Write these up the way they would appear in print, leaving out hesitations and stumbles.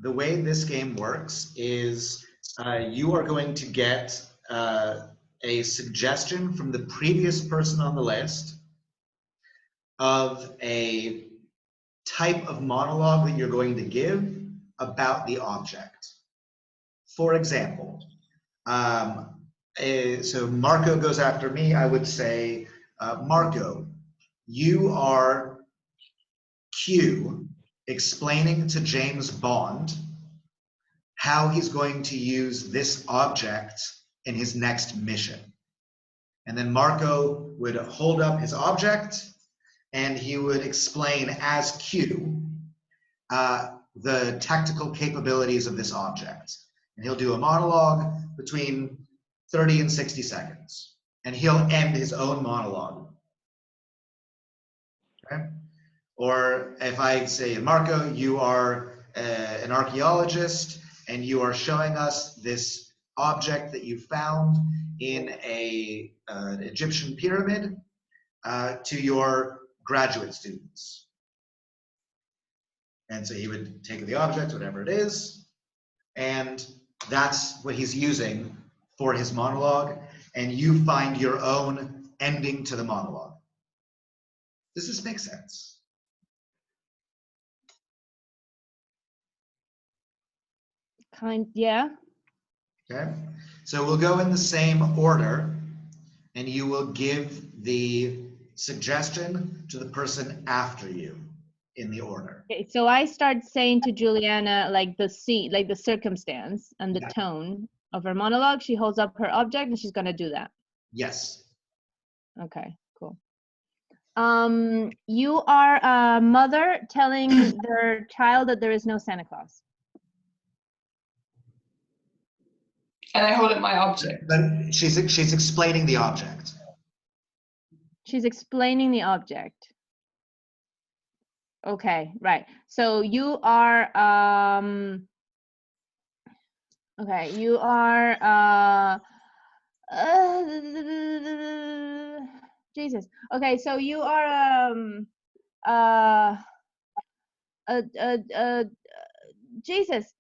the way this game works is you are going to get a suggestion from the previous person on the list of a type of monologue that you're going to give about the object. For example, so Marco goes after me. I would say, Marco, you are Q explaining to James Bond how he's going to use this object in his next mission. And then Marco would hold up his object and he would explain as Q the technical capabilities of this object. And he'll do a monologue between 30 and 60 seconds. And he'll end his own monologue. Okay? Or if I say, Marco, you are an archaeologist and you are showing us this object that you found in an Egyptian pyramid to your graduate students. And so he would take the object, whatever it is, and that's what he's using for his monologue, and you find your own ending to the monologue. Does this make sense? Yeah. Okay, so we'll go in the same order, and you will give the suggestion to the person after you in the order. Okay, so I start saying to Juliana like the scene, like the circumstance and the Yeah. tone of her monologue. She holds up her object and she's gonna do that. Yes. Okay, cool. You are a mother telling their child that there is no Santa Claus. And I hold up my object. But she's explaining the object. She's explaining the object. Okay, right. So you are okay, you are Jesus. Okay, so you are Jesus.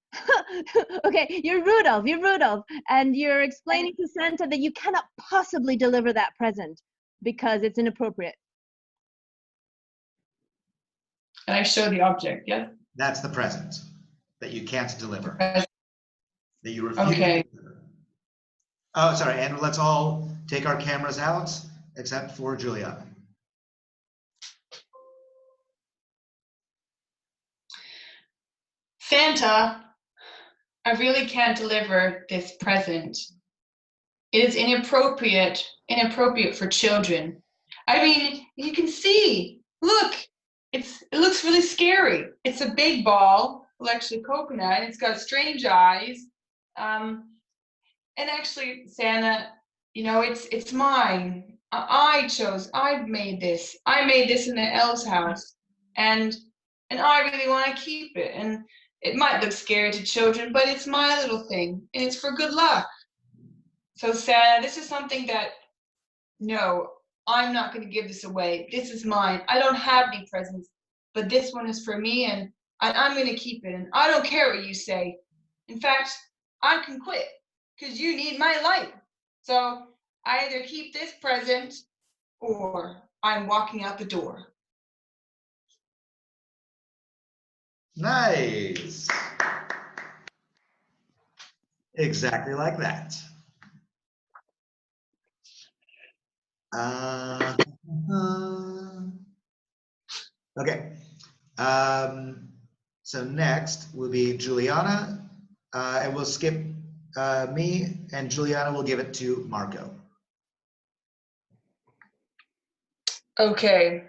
Okay, you're Rudolph, and you're explaining to Santa that you cannot possibly deliver that present because it's inappropriate. And I show the object, yeah? That's the present that you can't deliver. That you refuse Okay. to deliver. Oh, sorry, and let's all take our cameras out, except for Juliana. Santa, I really can't deliver this present. It is inappropriate for children. I mean, you can see, look, it looks really scary. It's a big ball, well, actually coconut, and it's got strange eyes. And actually, Santa, you know, it's mine. I made this. I made this in the elf's house, and I really want to keep it. And it might look scary to children, but it's my little thing, and it's for good luck. So Santa, this is something that, no, I'm not going to give this away. This is mine. I don't have any presents, but this one is for me, and I'm going to keep it. And I don't care what you say. In fact, I can quit because you need my life. So I either keep this present or I'm walking out the door. Nice. Exactly like that. Okay. So next will be Juliana, and we'll skip me, and Juliana will give it to Marco. Okay.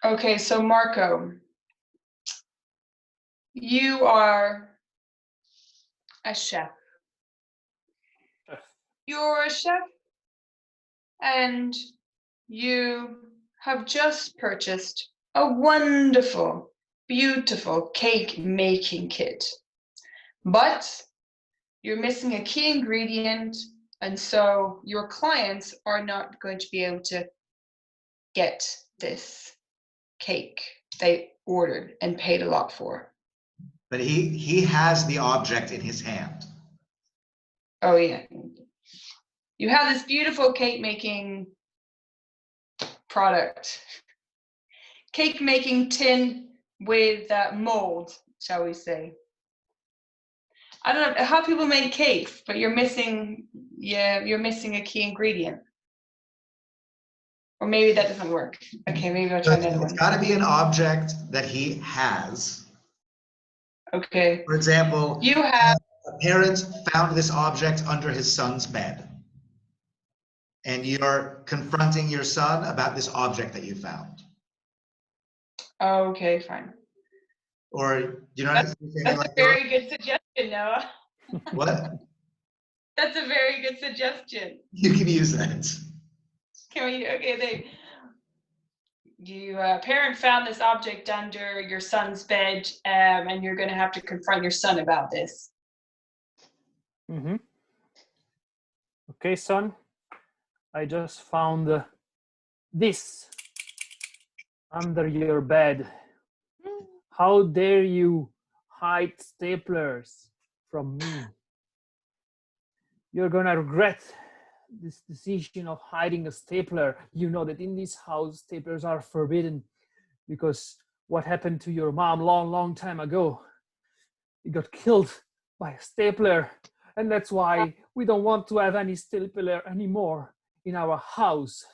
Okay, so Marco, you are a chef. You're a chef and you have just purchased a wonderful, beautiful cake making kit. But you're missing a key ingredient, and so your clients are not going to be able to get this cake they ordered and paid a lot for? But he has the object in his hand. Oh yeah. You have this beautiful cake making product. Cake making tin with mold, shall we say. I don't know how people make cakes, but you're missing a key ingredient. Or maybe that doesn't work. Okay, maybe I'll try another one. It's got to be an object that he has. Okay. For example, You have a parent found this object under his son's bed, and you're confronting your son about this object that you found. okay, fine. Or you know, That's like a very good suggestion, Noah. what? That's a very good suggestion. You can use that. Can we? Okay, parent found this object under your son's bed, and you're going to have to confront your son about this. Mm-hmm. Okay, son, I just found this under your bed. How dare you hide staplers from me? You're gonna regret this decision of hiding a stapler. You know that in this house, staplers are forbidden because what happened to your mom long time ago? He got killed by a stapler, and that's why we don't want to have any stapler anymore in our house.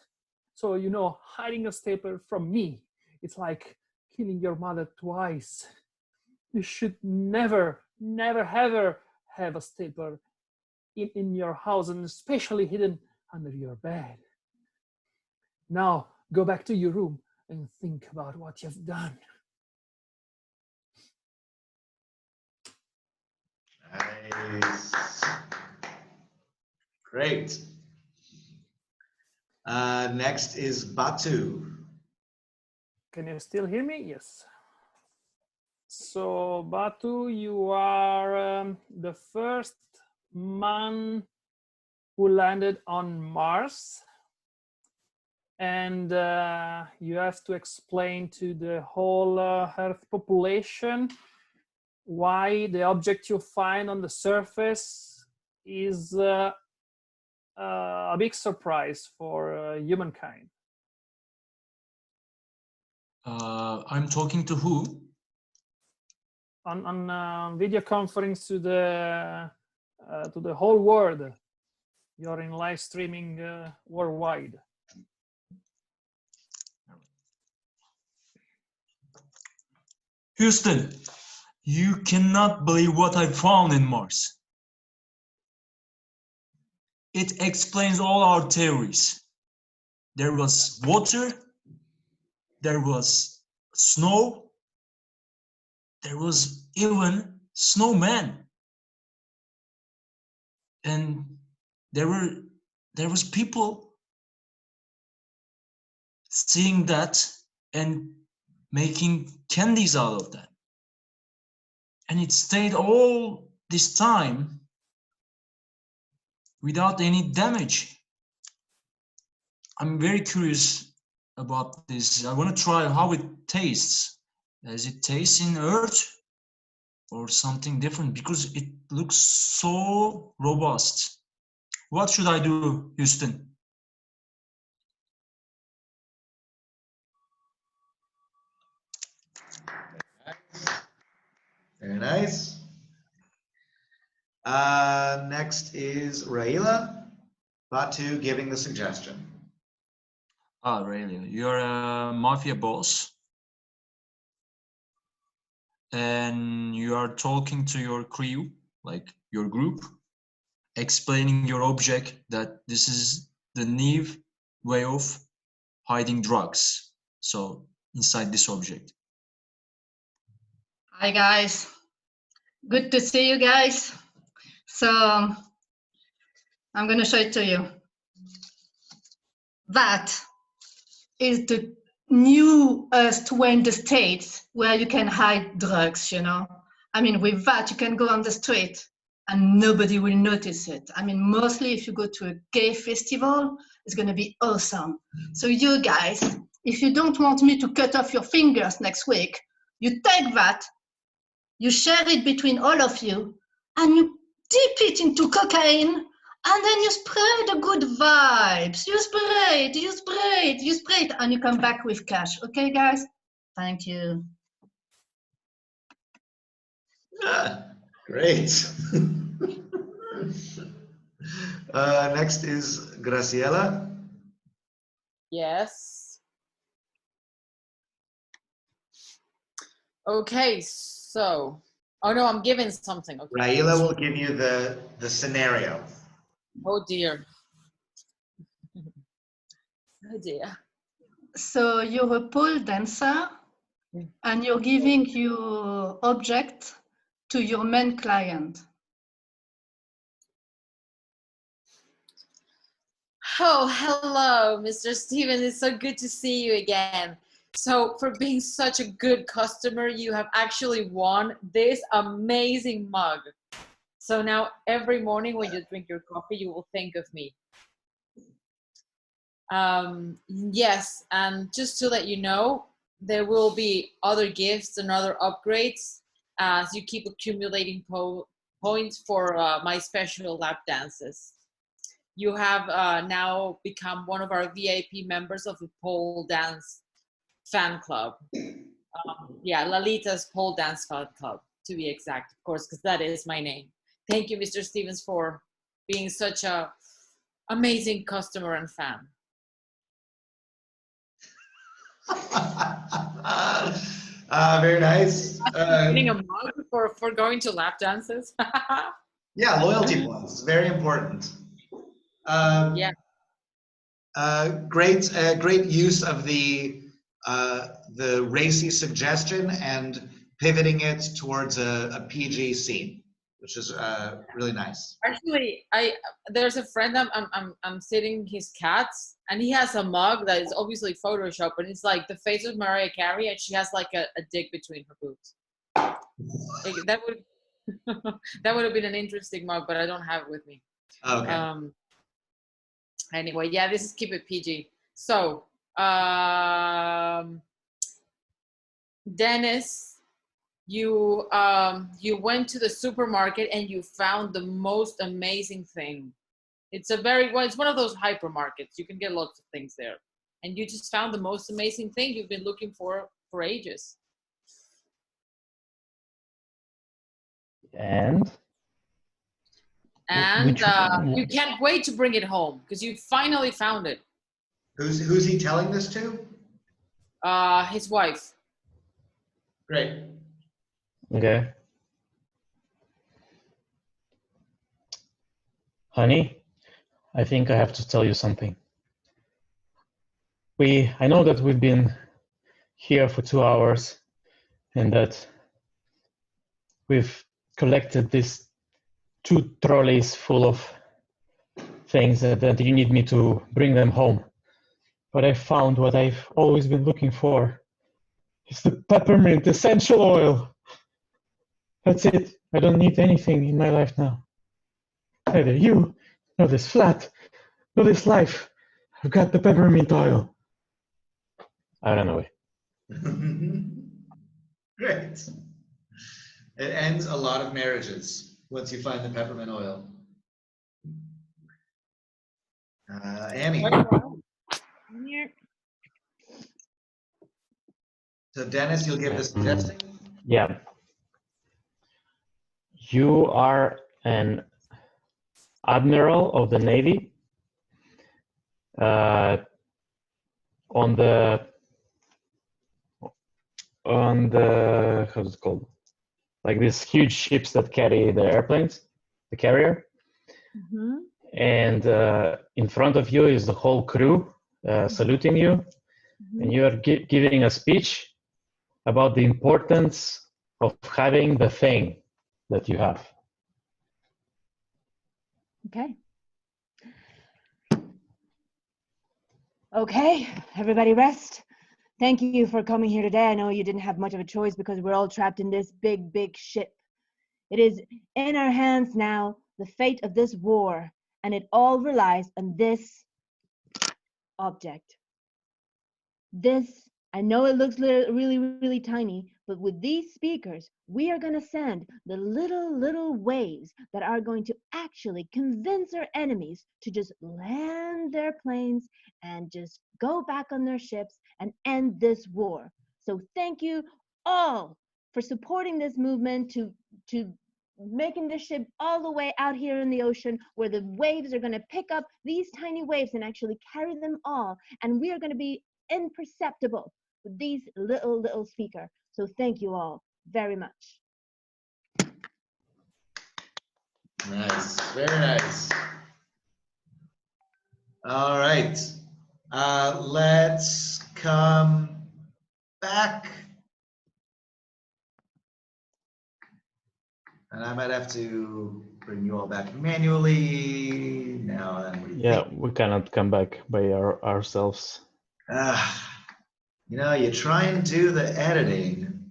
So, you know, hiding a stapler from me, it's like killing your mother twice. You should never ever have a stapler in your house, and especially hidden under your bed. Now go back to your room and think about what you've done. Nice. Great. Next is Batu. Can you still hear me? Yes. So Batu, you are the first man who landed on Mars, and you have to explain to the whole Earth population why the object you find on the surface is a big surprise for humankind. I'm talking to who? On video conference to the whole world. You're in live streaming worldwide. Houston, you cannot believe what I found in Mars. It explains all our theories. There was water, there was snow, there was even snowman. And there was people seeing that and making candies out of that. And it stayed all this time without any damage. I'm very curious about this. I want to try how it tastes. Does it taste in Earth or something different? Because it looks so robust. What should I do, Houston? Very nice. Next is Raila. Batu giving the suggestion. Ah, really? You're a mafia boss, and you are talking to your crew, like your group, explaining your object that this is the new way of hiding drugs. So inside this object. Hi guys, good to see you guys. So I'm going to show it to you. That is the newest way in the States where you can hide drugs, you know. I mean, with that, you can go on the street and nobody will notice it. I mean, mostly if you go to a gay festival, it's going to be awesome. So you guys if you don't want me to cut off your fingers next week, you take that, you share it between all of you, and you dip it into cocaine, and then you spray the good vibes. You spray it, you spray it, you spray it, and you come back with cash. Okay, guys? Thank you. Great. Next is Graciela. Yes. Okay, so, oh no, I'm giving something. Okay. Raila will give you the scenario. Oh dear. Oh dear. So you're a pole dancer, and you're giving your object to your main client. Oh, hello, Mr. Stevens. It's so good to see you again. So, for being such a good customer, you have actually won this amazing mug. So now every morning when you drink your coffee, you will think of me. Yes, and just to let you know, there will be other gifts and other upgrades as you keep accumulating points for my special lap dances. You have now become one of our VIP members of the pole dance fan club. Yeah, Lalita's pole dance fan club, to be exact, of course, because that is my name. Thank you, Mr. Stevens, for being such a amazing customer and fan. Very nice. Getting a mug for going to lap dances. Yeah, loyalty points, very important. Yeah. Great use of the racy suggestion and pivoting it towards a PG scene, which is really nice. Actually, there's a friend I'm sitting his cats, and he has a mug that is obviously Photoshop, and it's like the face of Mariah Carey, and she has like a dick between her boobs. That would that would have been an interesting mug, but I don't have it with me. Okay. Anyway, yeah, this is keep it PG. So, Dennis, you went to the supermarket and you found the most amazing thing. It's it's one of those hypermarkets. You can get lots of things there, and you just found the most amazing thing you've been looking for ages. And you can't wait to bring it home because you finally found it. Who's he telling this to? His wife. Great. Okay. Honey, I think I have to tell you something. I know that we've been here for 2 hours and that we've collected these 2 trolleys full of things that you need me to bring them home. But I found what I've always been looking for. It's the peppermint essential oil. That's it. I don't need anything in my life now. Neither you, nor this flat, nor this life. I've got the peppermint oil. I ran away. Great. It ends a lot of marriages once you find the peppermint oil. Amy. So Dennis, you'll give the suggestion. Yeah. You are an admiral of the Navy. On the how's it called? Like these huge ships that carry the airplanes, the carrier. Mm-hmm. And in front of you is the whole crew saluting you. Mm-hmm. And you are giving a speech about the importance of having the thing that you have. Okay. Okay, everybody rest. Thank you for coming here today. I know you didn't have much of a choice because we're all trapped in this big, big ship. It is in our hands now, the fate of this war, and it all relies on this object. This, I know it looks really, really tiny, but with these speakers, we are going to send the little waves that are going to actually convince our enemies to just land their planes and just go back on their ships and end this war. So thank you all for supporting this movement to making this ship all the way out here in the ocean where the waves are going to pick up these tiny waves and actually carry them all, and we are going to be imperceptible with these little speaker. So thank you all very much. Nice, very nice. All right, let's come back. And I might have to bring you all back manually now. Yeah, we cannot come back by ourselves. You know, you try and do the editing,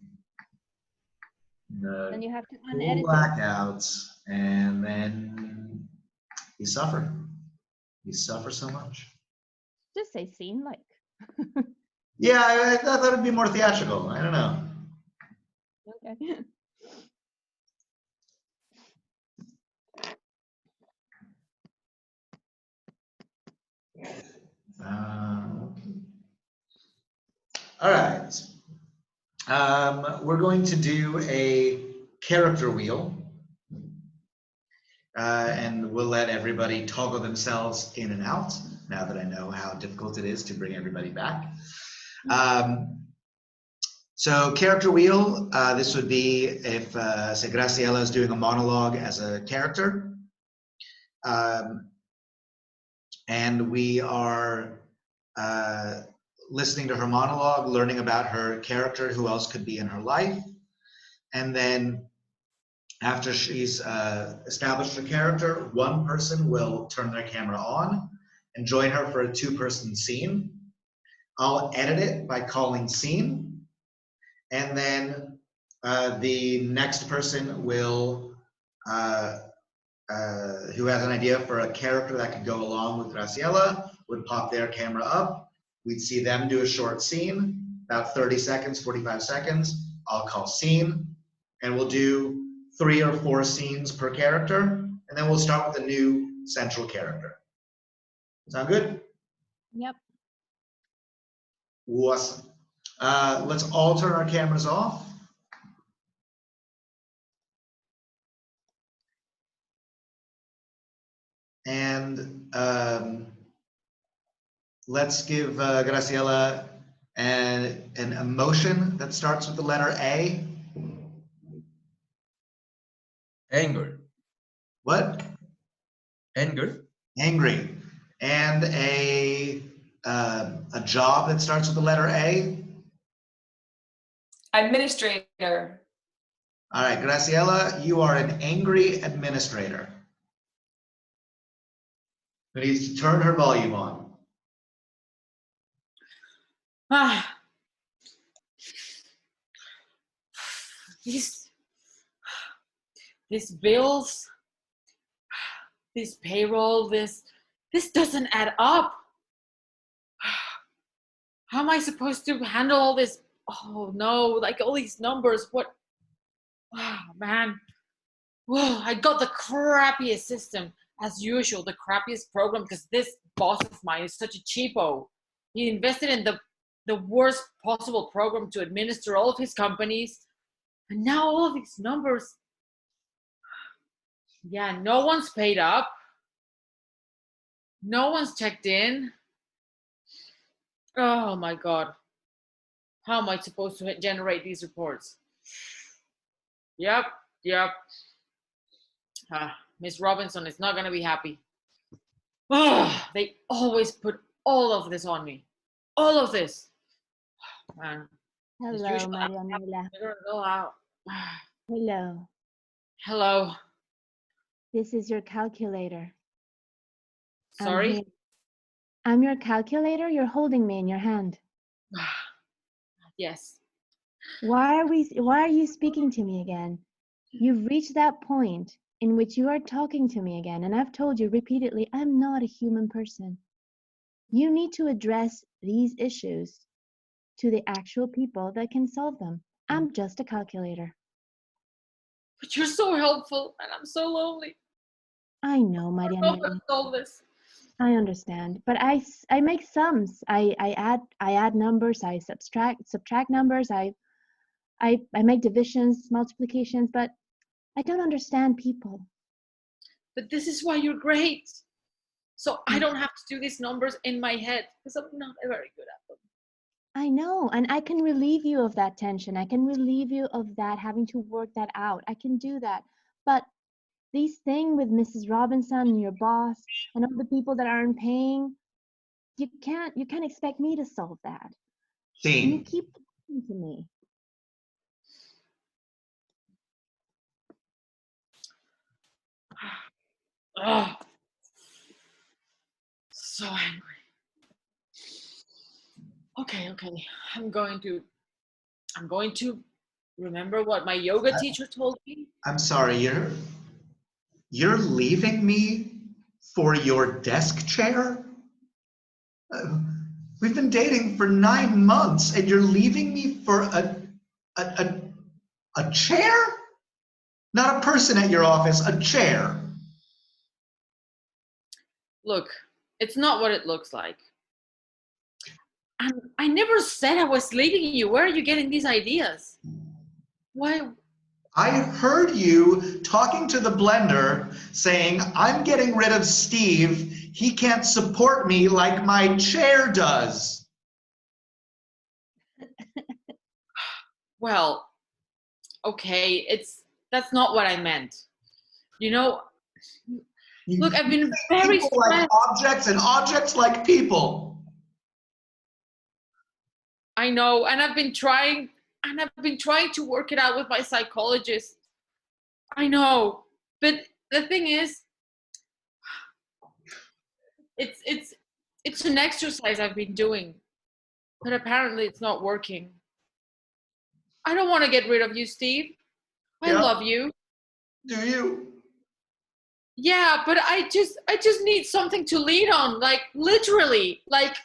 the Then you have to cool unedit it. blackouts, and then you suffer. You suffer so much. Just say scene like. Yeah, I thought it'd be more theatrical. I don't know. Okay. All right. We're going to do a character wheel. And we'll let everybody toggle themselves in and out now that I know how difficult it is to bring everybody back. So character wheel, this would be if, say, Graciela is doing a monologue as a character. And we are listening to her monologue, learning about her character, who else could be in her life. And then after she's established her character, one person will turn their camera on and join her for a two-person scene. I'll edit it by calling scene, and then the next person will, who has an idea for a character that could go along with Graciela, would pop their camera up. We'd see them do a short scene, about 30 seconds, 45 seconds. I'll call scene, and we'll do 3 or 4 scenes per character, and then we'll start with a new central character. Sound good? Yep. Awesome. Let's all turn our cameras off. And let's give Graciela an emotion that starts with the letter A. Anger. What? Anger. Angry. And a job that starts with the letter A. Administrator. All right, Graciela, you are an angry administrator. Who needs to turn her volume on. These bills, this payroll, this doesn't add up. How am I supposed to handle all this? Oh no, like all these numbers, what? Oh man. Whoa, I got the crappiest system, as usual, the crappiest program, because this boss of mine is such a cheapo. He invested in the worst possible program to administer all of his companies. And now all of these numbers. Yeah, no one's paid up. No one's checked in. Oh my God. How am I supposed to generate these reports? Yep. Miss Robinson is not going to be happy. They always put all of this on me. All of this. Man. Hello, Marianela. Go out. Hello. Hello. This is your calculator. Sorry? I'm your calculator. You're holding me in your hand. Yes. Why are you speaking to me again? You've reached that point in which you are talking to me again, and I've told you repeatedly, I'm not a human person. You need to address these issues to the actual people that can solve them. I'm just a calculator. But you're so helpful, and I'm so lonely. I know, I Maria don't know how Nelly. to solve this. I understand, but I make sums. I add numbers. I subtract numbers. I make divisions, multiplications, but I don't understand people. But this is why you're great. So I don't have to do these numbers in my head because I'm not very good at them. I know, and I can relieve you of that tension. I can relieve you of that having to work that out. I can do that. But this thing with Mrs. Robinson and your boss and all the people that aren't paying, you can't expect me to solve that. And you Scene. keep talking to me. Oh, so angry. Okay. I'm going to remember what my yoga teacher told me. I'm sorry, you're leaving me for your desk chair? We've been dating for 9 months and you're leaving me for a chair? Not a person at your office, a chair. Look, it's not what it looks like. I never said I was leaving you. Where are you getting these ideas? Why? I heard you talking to the blender saying, I'm getting rid of Steve. He can't support me like my chair does. Well, okay, that's not what I meant. You know, look, I've been very People like stressed. objects and objects like people. I know, and I've been trying to work it out with my psychologist. I know, but the thing is, it's an exercise I've been doing, but apparently it's not working. I don't want to get rid of you, Steve. I Yeah. love you. Do you? Yeah, but I just need something to lean on, like literally, like,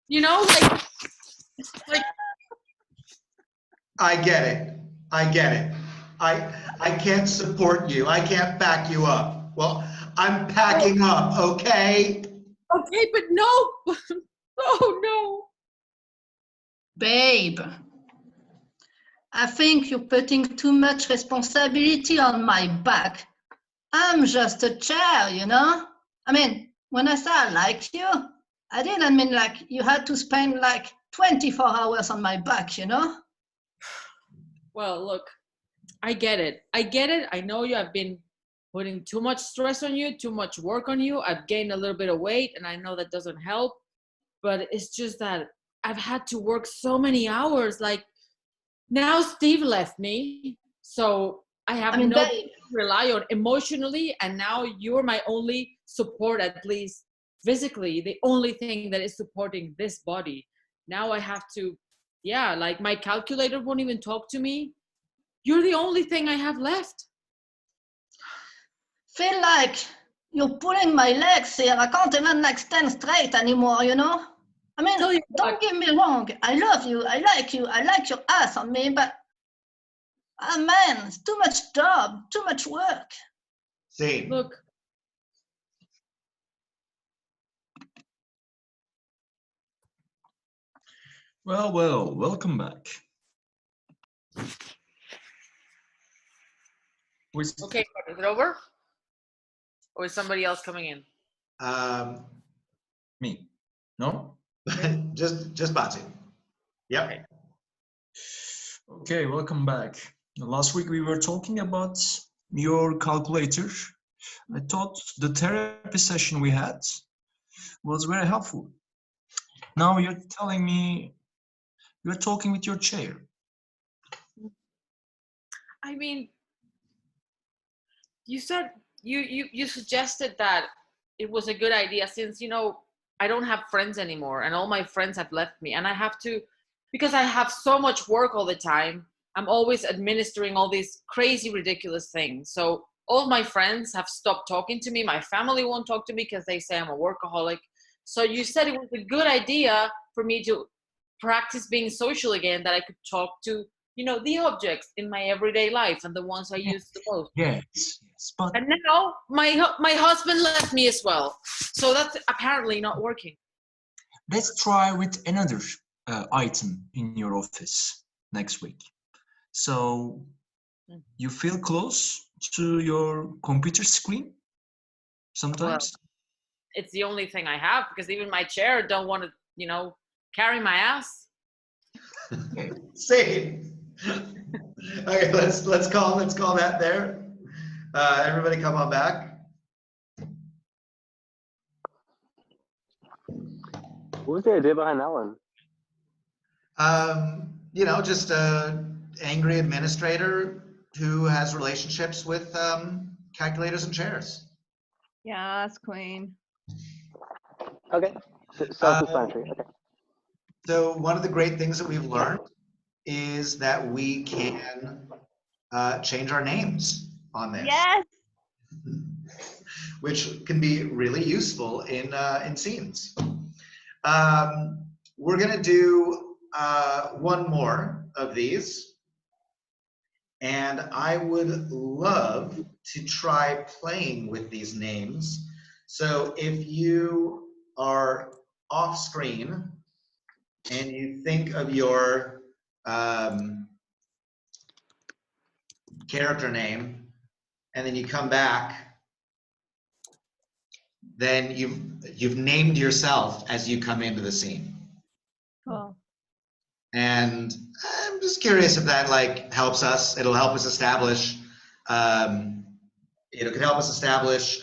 you know, like. I get it. I get it. I can't support you. I can't back you up. Well, I'm packing up, okay? Okay, but no. Oh no. Babe, I think you're putting too much responsibility on my back. I'm just a chair, you know? I mean, when I say I like you, I didn't mean like you had to spend like 24 hours on my back, you know? Well, look, I get it. I know you have been putting too much stress on you, too much work on you. I've gained a little bit of weight, and I know that doesn't help. But it's just that I've had to work so many hours. Like, now Steve left me, so I have I mean, no babe, to rely on emotionally, and now you're my only support, at least physically, the only thing that is supporting this body. Now I have to, yeah, like my calculator won't even talk to me. You're the only thing I have left. feel like you're pulling my legs here. I can't even like stand straight anymore, you know? I mean, Tell you don't what, get me wrong. I love you. I like you. I like your ass on me, but ah man, it's too much job, too much work. See, look, Well, welcome back. okay, is it over? Or is somebody else coming in? Me? No? just Batu. Yep. Okay, welcome back. Last week we were talking about your calculator. I thought the therapy session we had was very helpful. Now you're telling me you're talking with your chair. I mean, you said you suggested that it was a good idea since, you know, I don't have friends anymore and all my friends have left me, and I have to, because I have so much work all the time, I'm always administering all these crazy ridiculous things. So all my friends have stopped talking to me. My family won't talk to me because they say I'm a workaholic. So you said it was a good idea for me to practice being social again, that I could talk to, you know, the objects in my everyday life and the ones I use the most. Yes, yes, but And now my husband left me as well, so that's apparently not working. let's try with another item in your office next week. So you feel close to your computer screen sometimes? It's the only thing I have, because even my chair don't want to, you know, carry my ass. Same. Okay, let's call that there. Everybody come on back. What was the idea behind that one? You know, just a angry administrator who has relationships with calculators and chairs. Yes, queen. Okay, self-explanatory. Okay. So one of the great things that we've learned is that we can change our names on this. Yes. Which can be really useful in scenes. We're gonna do one more of these, and I would love to try playing with these names. So if you are off screen and you think of your character name, and then you come back, then you've named yourself as you come into the scene. Cool. And I'm just curious if that like helps us. It'll help us establish, it could help us establish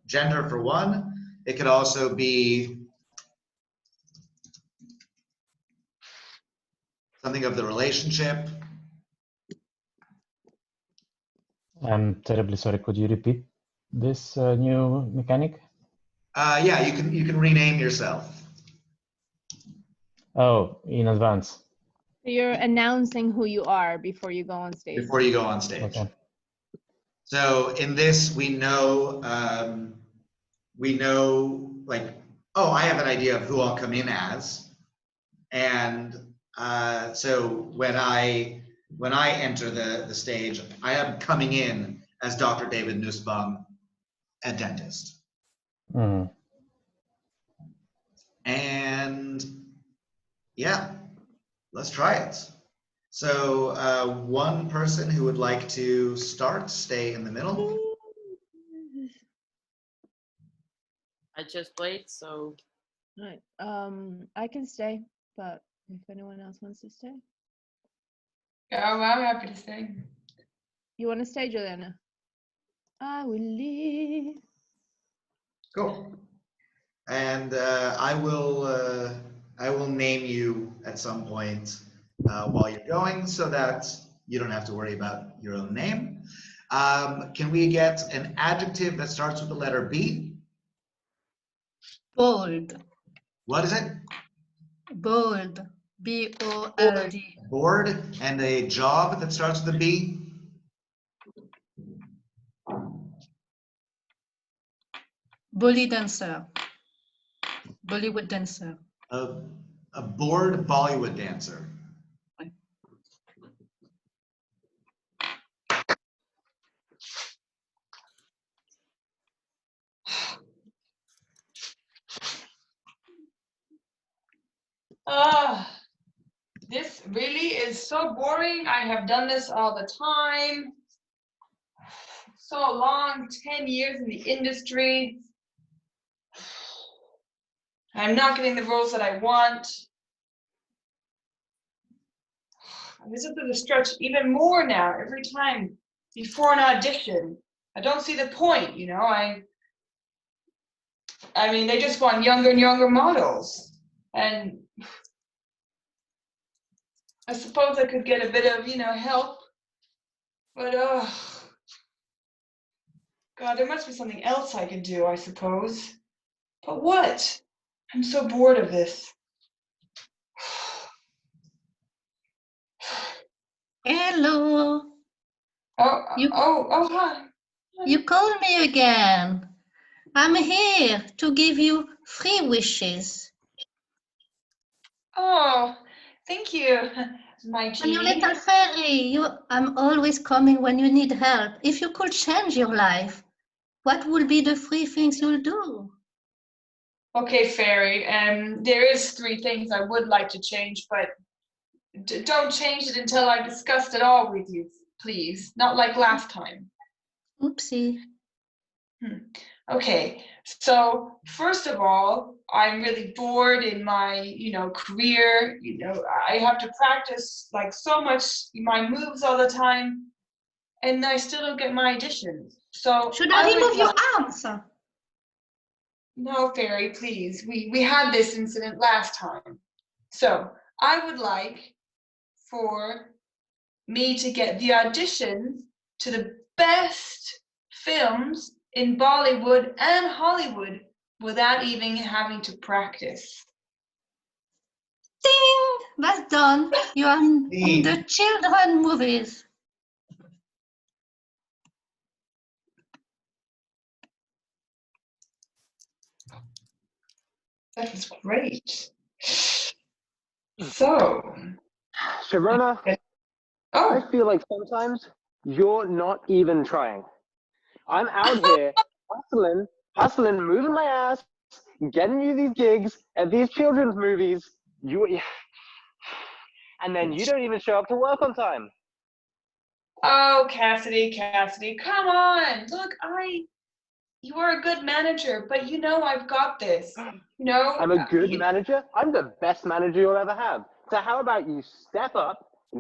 gender for one. It could also be something of the relationship. I'm terribly sorry. Could you repeat this new mechanic? Yeah, you can rename yourself. Oh, in advance. So you're announcing who you are before you go on stage. Before you go on stage. Okay. So in this, we know like, oh, I have an idea of who I'll come in as, and so when I enter the stage, I am coming in as Dr. David Nussbaum, a dentist. Mm. And yeah, let's try it. So one person who would like to start, stay in the middle. I just played, so Right. I can stay, but if anyone else wants to stay. Oh, I'm happy to stay. You want to stay, Juliana? I will leave. Cool. And I will name you at some point while you're going, so that you don't have to worry about your own name. Can we get an adjective that starts with the letter B? Bold. What is it? Bold. B-O-L-D. Bored. And a job that starts with a B? Bolly dancer. Bollywood dancer. A bored Bollywood dancer. This really is so boring. I have done this all the time. So long, 10 years in the industry. I'm not getting the roles that I want. This is going to stretch even more now every time before an audition. I don't see the point, you know. I mean, they just want younger and younger models. And I suppose I could get a bit of, you know, help. But, God, there must be something else I could do, I suppose. But what? I'm so bored of this. Hello. Hi. You called me again. I'm here to give you 3 wishes. Oh, thank you, my And you genie. little fairy, I'm always coming when you need help. If you could change your life, what would be the 3 things you'll do? Okay, fairy. There is 3 things I would like to change, but don't change it until I've discussed it all with you, please. Not like last time. Oopsie. Okay, so first of all, I'm really bored in my, career. I have to practice like so much my moves all the time, and I still don't get my auditions. So Should I would remove your like- arms? No, fairy, please. We had this incident last time. So I would like for me to get the auditions to the best films in Bollywood and Hollywood without even having to practice. Ding! That's done. You're in the children movies. That is great. So, Sharona, oh, I feel like sometimes you're not even trying. I'm out here hustling, moving my ass, getting you these gigs at these children's movies. And then you don't even show up to work on time. oh, Cassidy, come on. Look, you are a good manager, but I've got this. I'm a good manager. I'm the best manager you'll ever have. So how about you step up,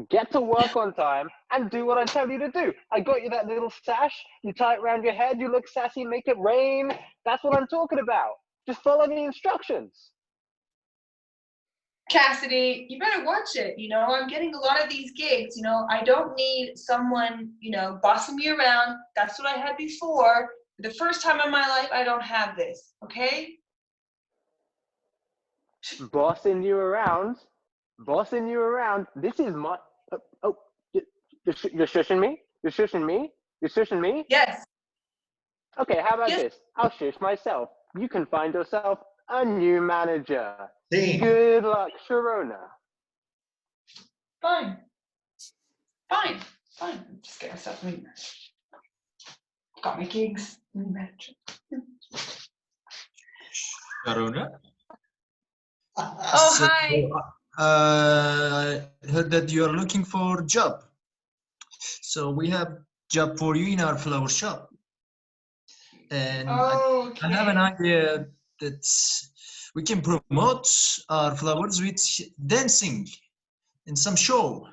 get to work on time, and do what I tell you to do? I got you that little sash. You tie it around your head. You look sassy. Make it rain. That's what I'm talking about. Just follow the instructions. Cassidy, you better watch it. I'm getting a lot of these gigs. I don't need someone, bossing me around. That's what I had before. For the first time in my life, I don't have this. Okay? Bossing you around. This is my. You're shushing me. You're shushing me. You're shushing me. Yes. Okay, how about Yes. this? I'll shush myself. You can find yourself a new manager. Scene. Good luck, Sharona. Fine. I'm just getting myself got my gigs. Sharona? Oh, So, hi. I heard that you are looking for job. So we have job for you in our flower shop. And I have an idea that we can promote our flowers with dancing in some show.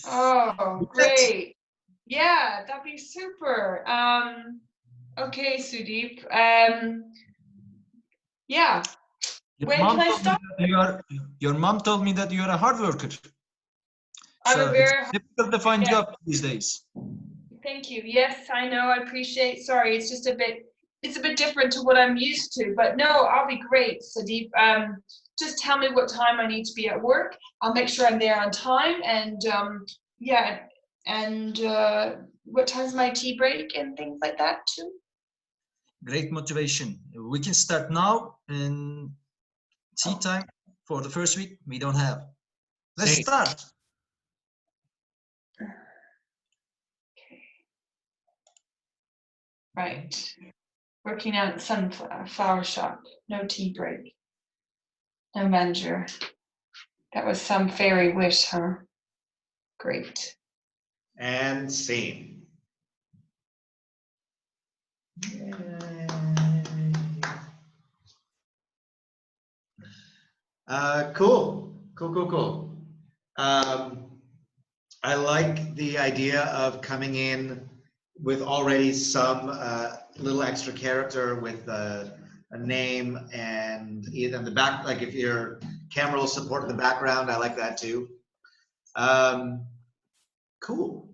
Oh, great. Yeah, that'd be super. Okay, Sudeep. Yeah. When can I start? Your mom told me that you are a hard worker. I'm So a it's very difficult to find yeah. job these days. Thank you. Yes, I know. I appreciate. Sorry, it's a bit different to what I'm used to. But no, I'll be great, Sudeep. Just tell me what time I need to be at work. I'll make sure I'm there on time. And yeah, and what time's my tea break and things like that too. Great motivation. We can start now, and tea time for the first week we don't have. Let's start. Right. Working out at sunflower shop. No tea break. No manager. That was some fairy wish, huh? Great. And scene. Cool. I like the idea of coming in with already some little extra character with a name and either in the back, like if your camera will support the background, I like that too. Cool.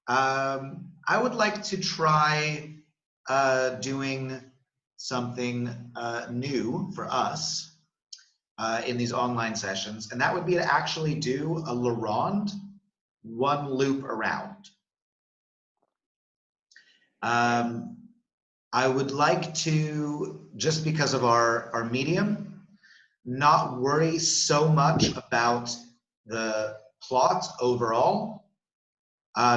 I would like to try doing something new for us in these online sessions, and that would be to actually do a Ronde, one loop around. I would like to, just because of our medium, not worry so much about the plot overall,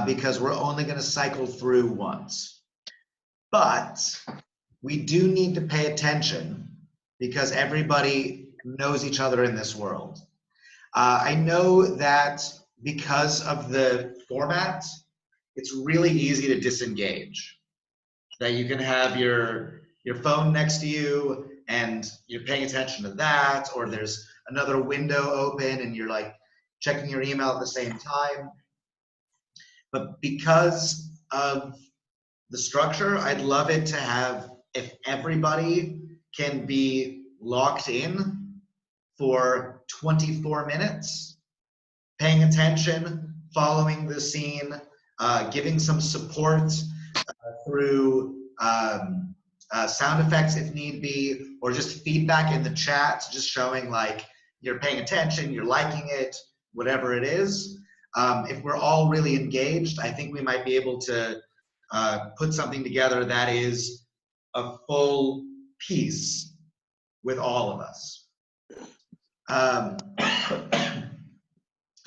because we're only going to cycle through once. But we do need to pay attention because everybody knows each other in this world. I know that because of the format, it's really easy to disengage. That you can have your phone next to you and you're paying attention to that, or there's another window open and you're like checking your email at the same time. But because of the structure, I'd love it to have, if everybody can be locked in for 24 minutes, paying attention, following the scene, giving some support through sound effects if need be, or just feedback in the chat, just showing like you're paying attention, you're liking it, whatever it is. If we're all really engaged, I think we might be able to put something together that is a full piece with all of us.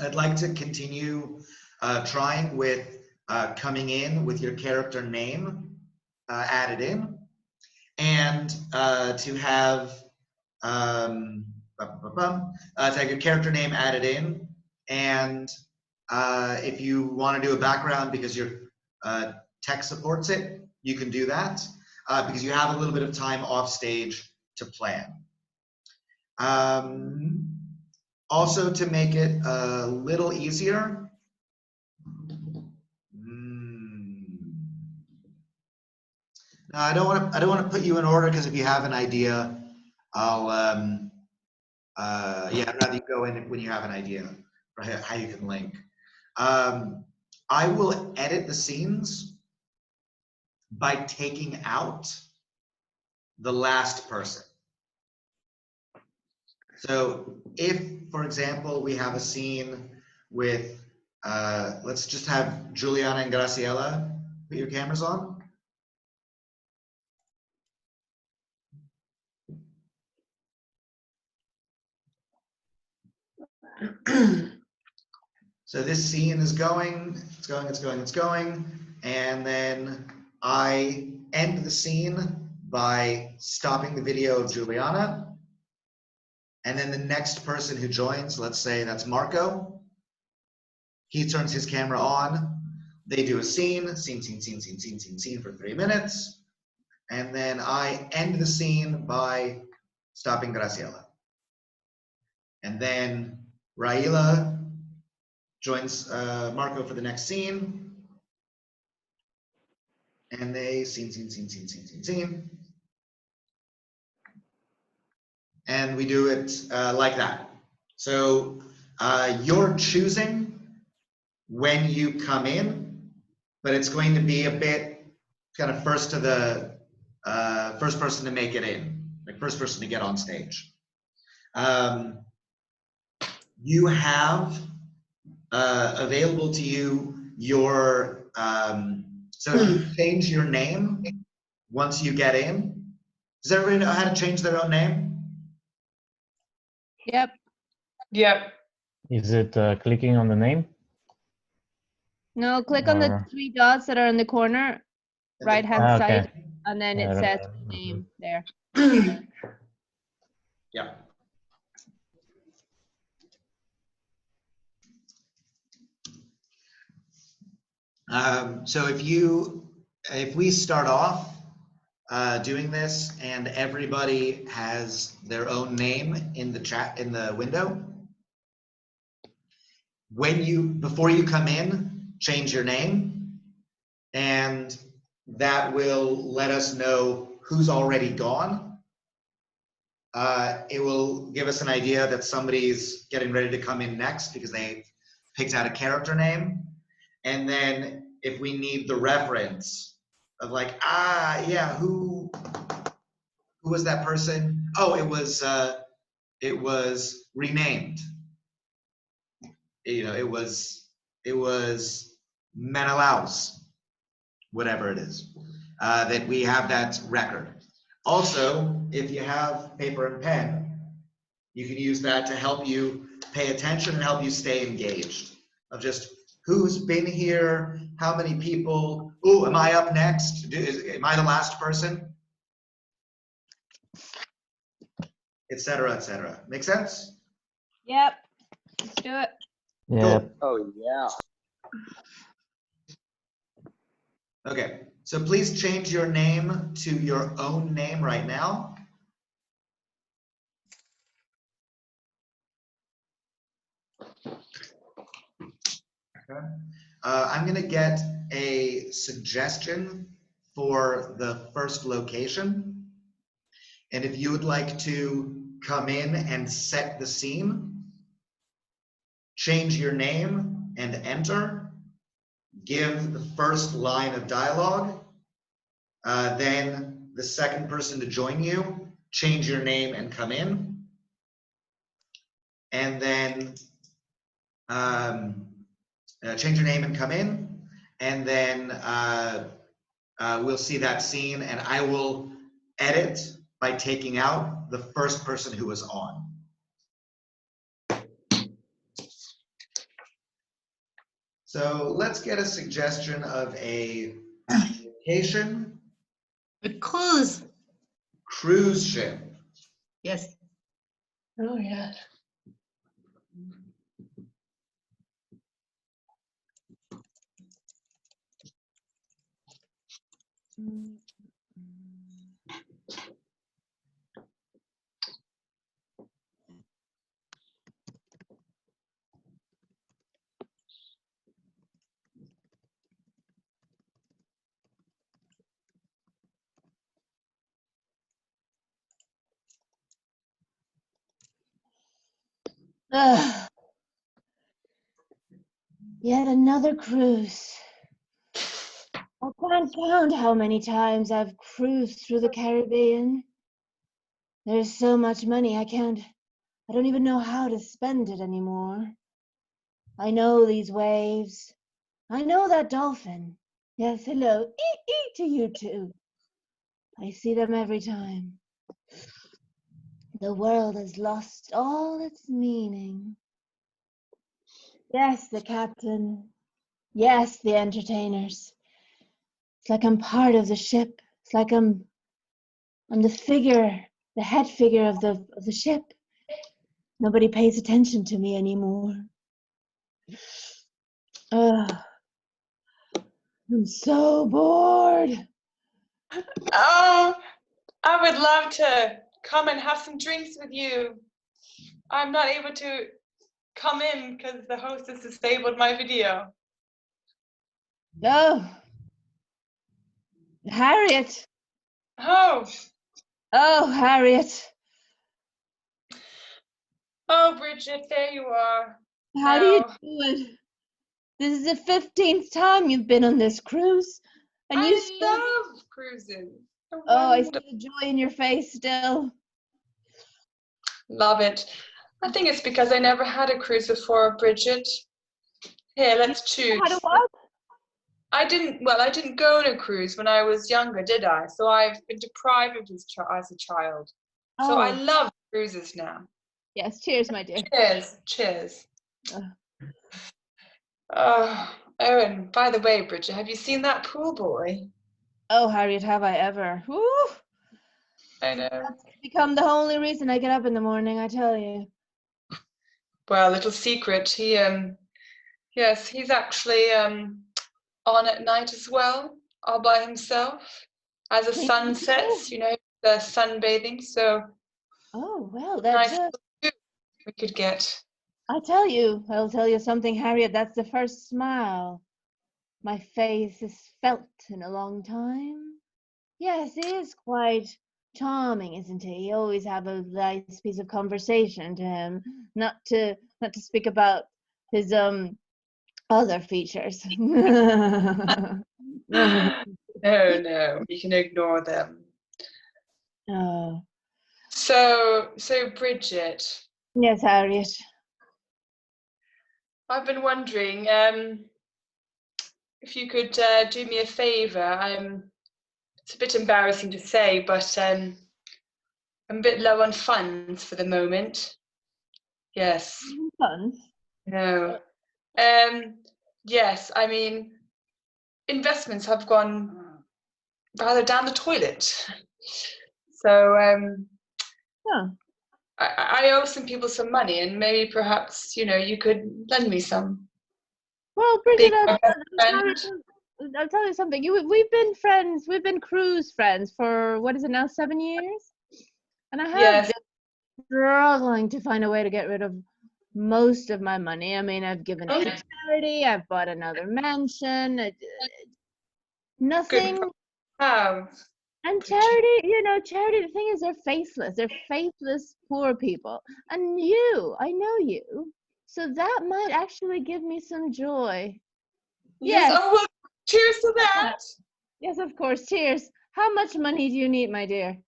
I'd like to continue trying with coming in with your character name added in, and to have your character name added in, and if you want to do a background because your tech supports it, you can do that because you have a little bit of time off stage to plan. Also, to make it a little easier, I don't want to put you in order because if you have an idea, I'll yeah, I'd rather you go in when you have an idea for how you can link. I will edit the scenes by taking out the last person. So if, for example, we have a scene with, let's just have Juliana and Graciela, put your cameras on. So this scene is going, it's going, and then I end the scene by stopping the video of Juliana, and then the next person who joins, let's say that's Marco, he turns his camera on, they do a scene for 3 minutes, and then I end the scene by stopping Graciela. And then Raila joins Marco for the next scene, and they scene. And we do it like that. So you're choosing when you come in, but it's going to be a bit kind of first person to make it in, like first person to get on stage. You have available to you your, so if you change your name once you get in, does everybody know how to change their own name? Yep. Yep. Is it clicking on the name? No, click on the 3 dots that are in the corner, right hand side, and then it says name there. Yeah. So if we start off doing this and everybody has their own name in the chat, in the window, before you come in, change your name, and that will let us know who's already gone. It will give us an idea that somebody's getting ready to come in next because they picked out a character name. And then if we need the reference of like, yeah, who was that person? Oh, it was renamed. You know, it was Menelaus, whatever it is, that we have that record. Also, if you have paper and pen, You can use that to help you pay attention and help you stay engaged. Of just who's been here, how many people. Ooh, am I up next? Am I the last person? Etc. etc. Make sense? Yep. Let's do it. Yeah. Cool. Oh yeah. Okay, so please change your name to your own name right now. Okay. I'm gonna get a suggestion for the first location. And if you would like to come in and set the scene, change your name and enter, give the first line of dialogue, then the second person to join you, change your name and come in, and then change your name and come in, and then we'll see that scene, and I will edit by taking out the first person who was on. So let's get a suggestion of a vacation. A cruise. Cruise ship. Yes. Oh yeah. Ugh. Yet another cruise. I can't count how many times I've cruised through the Caribbean. There's so much money I don't even know how to spend it anymore. I know these waves. I know that dolphin. Yes, hello. Ee to you too. I see them every time. The world has lost all its meaning. Yes, the captain. Yes, the entertainers. It's like I'm part of the ship. It's like I'm the figure, the head figure of the ship. Nobody pays attention to me anymore. Ugh. I'm so bored. Oh, I would love to come and have some drinks with you. I'm not able to come in because the host has disabled my video. Oh, Harriet. Oh, Oh, Harriet. oh, Bridget, there you are. How do you Now, do it? This is the 15th time you've been on this cruise, and you still. I love cruises. They're Oh, I see wonderful. the joy in your face still. Love it. I think it's because I never had a cruise before, Bridget. Here, let's choose. How do what? I didn't go on a cruise when I was younger, did I? So I've been deprived of this as a child. So I Oh, love cruises now. yes. Cheers, my dear. Cheers, cheers. Uh. Oh, and by the way, Bridget, have you seen that pool boy? Oh, Harriet, have I ever? Woo! I know. That's become the only reason I get up in the morning, I tell you. Well, little secret, yes, he's actually on at night as well, all by himself. As the sun sets, the sunbathing. So Oh, well, that's nice we could get. I'll tell you something, Harriet. That's the first smile my face has felt in a long time. Yes, he is quite charming, isn't he? You always have a nice piece of conversation to him, not to speak about his other features. No, you can ignore them. Oh. So Bridget. Yes, Harriet. I've been wondering if you could do me a favor. It's a bit embarrassing to say, but I'm a bit low on funds for the moment. Yes. Funds. No. Yes, I mean, investments have gone rather down the toilet. So Yeah. I owe some people some money, and maybe perhaps, you could lend me some. Well, Being Bridget, my best friend. I'll tell you something. We've been friends. We've been cruise friends for what is it now, 7 years? And I have Yes. been struggling to find a way to get rid of most of my money. I mean, I've given it to charity. I've bought another mansion. Nothing. Good. And charity, charity, the thing is, they're faithless. They're faithless poor people. And I know you. So that might actually give me some joy. Yes. Yes. Oh, well, cheers to that. Yes, of course. Cheers. How much money do you need, my dear?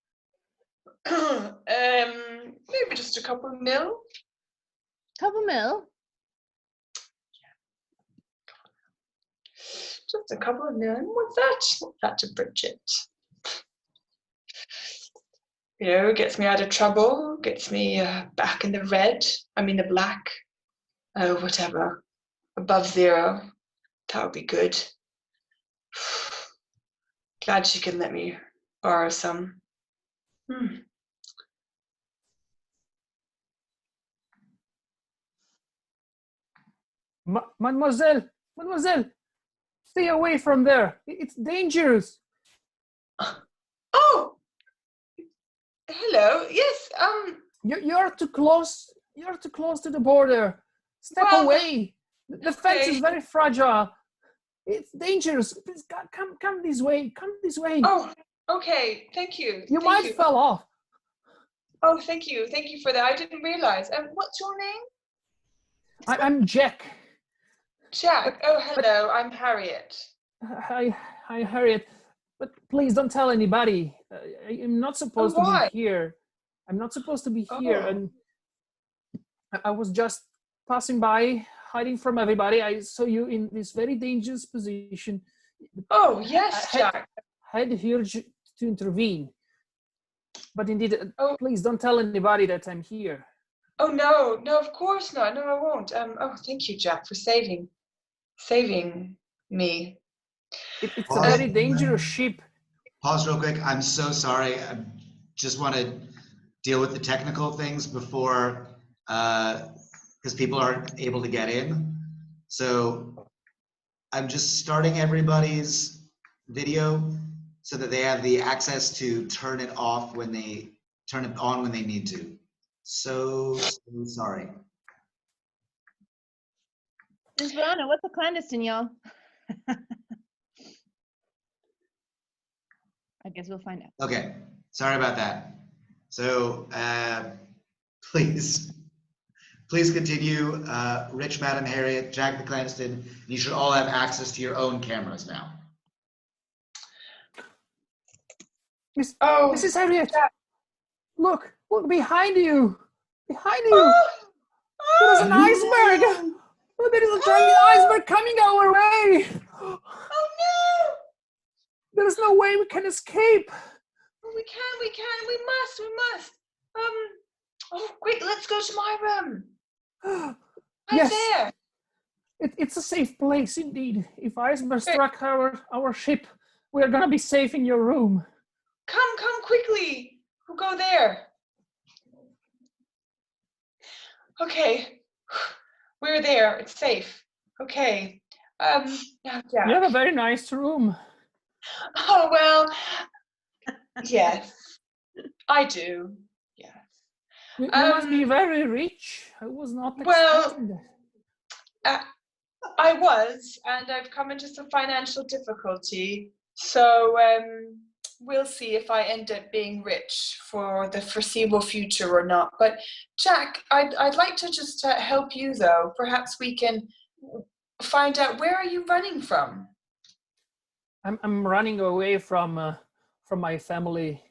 Maybe just a couple mil. Couple mil? Just a couple of mil. What's that? What's that to Bridget? Gets me out of trouble, gets me back in the red. I mean the black. Oh, whatever. Above zero. That would be good. Glad she can let me borrow some. Mademoiselle, stay away from there. It's dangerous. Oh, hello. Yes. You're too close. You're too close to the border. Step away. The fence is very fragile. It's dangerous. Please come this way. Come this way. Oh, okay. Thank you. You might fall off. Oh, thank you. Thank you for that. I didn't realize. What's your name? I'm Jack. Jack. Oh, hello. I'm Harriet. Hi, Harriet. But please don't tell anybody. I'm not supposed to be here. I'm not supposed to be here. And I was just passing by, hiding from everybody. I saw you in this very dangerous position. Oh, yes, Jack. I had the urge to intervene. But indeed, please don't tell anybody that I'm here. Oh, no, of course not. No, I won't. Thank you, Jack, for saving me. It's a very dangerous ship. Pause real quick. I'm so sorry. I just want to deal with the technical things before, because people aren't able to get in. So I'm just starting everybody's video so that they have the access to turn it off when they turn it on when they need to. So sorry. Miss Verona, what's a clandestine, y'all? I guess we'll find out. Okay, sorry about that. So please continue. Rich, Madam Harriet, Jack the Clandestine, you should all have access to your own cameras now. Mrs. Harriet, look behind you. Behind you. There's an iceberg. Oh, there is a giant iceberg coming our way. Oh no! There's no way we can escape. We can. We must. Oh, quick, let's go to my room. Yes. There. It's a safe place indeed. If iceberg struck our ship, we are gonna be safe in your room. Come quickly. We'll go there. Okay. We're there. It's safe. Okay. Now, Jack. You have a very nice room. Oh, well, yes, I do. Yes. You must be very rich. I was not expecting that. I was, and I've come into some financial difficulty. So we'll see if I end up being rich for the foreseeable future or not. But Jack, I'd like to just help you, though. Perhaps we can find out, where are you running from? I'm running away from my family.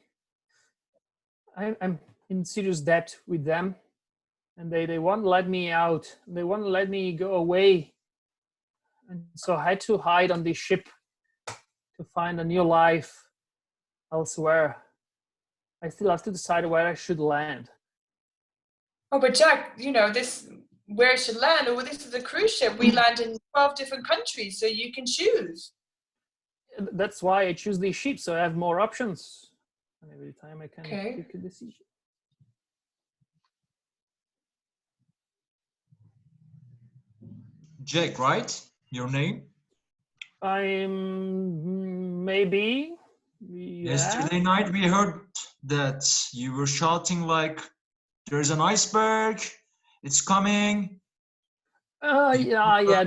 I'm in serious debt with them, and they won't let me out. They won't let me go away, and so I had to hide on this ship to find a new life elsewhere. I still have to decide where I should land. Oh, but Jack, you know, where it should land, or this is a cruise ship. We land in 12 different countries, so you can choose. That's why I choose these ships, so I have more options. And every time I can pick a decision. Jack, right? Your name? I'm maybe. Yeah. Yesterday night we heard that you were shouting like, "There's an iceberg! It's coming!" Yeah.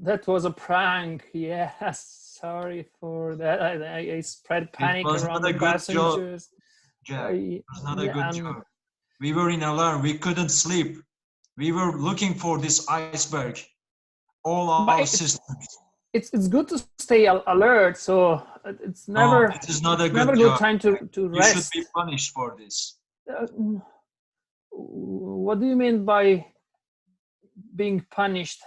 That was a prank. Yes, sorry for that. I spread panic around the passengers. Jack, it was not a good job. We were in alarm. We couldn't sleep. We were looking for this iceberg. All our systems. It's good to stay alert. So it's never. No, it is not a never good good job. time to rest. You should be punished for this. What do you mean by being punished?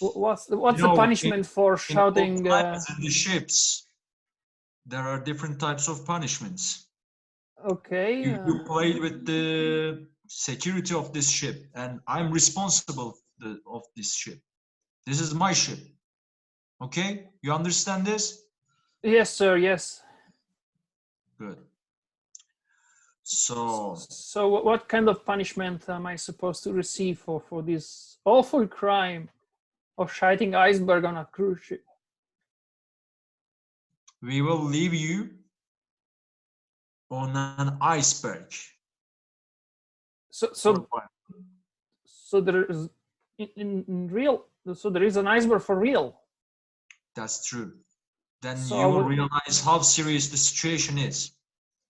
What's the punishment for shouting? In the ships, there are different types of punishments. Okay. You played with the security of this ship, and I'm responsible of this ship. This is my ship. Okay, you understand this? Yes, sir. Yes. Good. So what kind of punishment am I supposed to receive for this awful crime of shouting iceberg on a cruise ship? We will leave you on an iceberg. So there is in real. So there is an iceberg for real. That's true. Then you will realize how serious the situation is.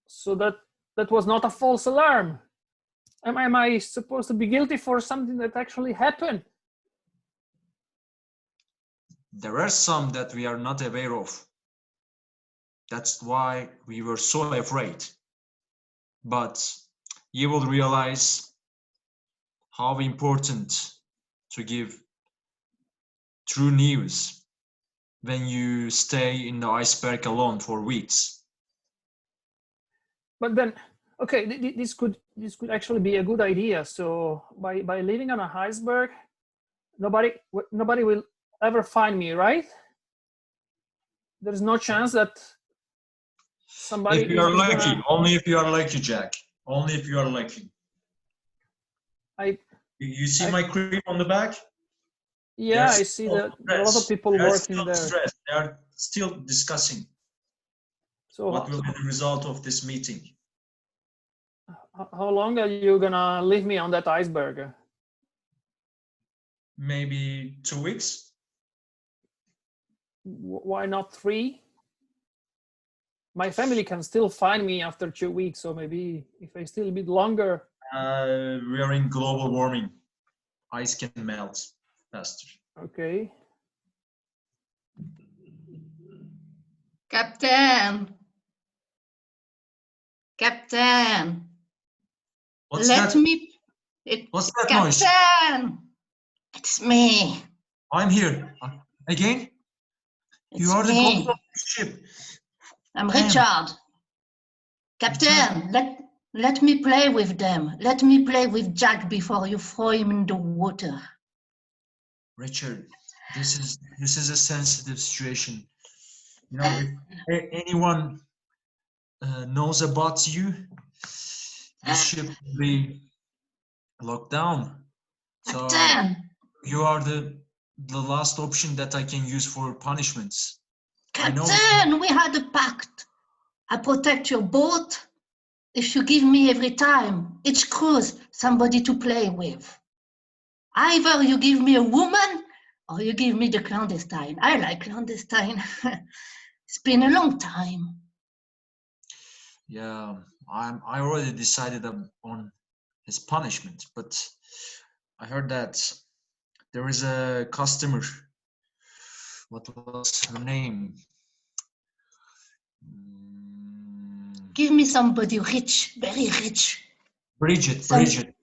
So that was not a false alarm. Am I supposed to be guilty for something that actually happened? There are some that we are not aware of. That's why we were so afraid. But you will realize how important to give true news when you stay in the iceberg alone for weeks. But then, okay, this could actually be a good idea. So by living on a iceberg, nobody will ever find me, right? There's no chance that somebody. If you are lucky, only if you are lucky, Jack. Only if you are lucky. You see my creep on the back? Yeah, I see that a lot of people working there. Stressed. They are still discussing what will be the result of this meeting. How long are you gonna leave me on that iceberg? Maybe 2 weeks. Why not 3? My family can still find me after 2 weeks, so maybe if I stay a bit longer. We are in global warming. Ice can melt faster. Okay. Captain. What's Let that? me. What's that Captain! noise? It's me. I'm here. Again? You are the ghost of the ship. I'm Richard. Captain, let me play with them. Let me play with Jack before you throw him in the water. Richard, this is a sensitive situation. You know, if anyone knows about you, this ship will be locked down. So Captain! you are the last option that I can use for punishments. Captain, we had a pact. I protect your boat if you give me every time, each cruise, somebody to play with. Either you give me a woman or you give me the clandestine. I like clandestine. It's been a long time. Yeah, I already decided on his punishment, but I heard that there is a customer. What was her name? Give me somebody rich, very rich. Bridget.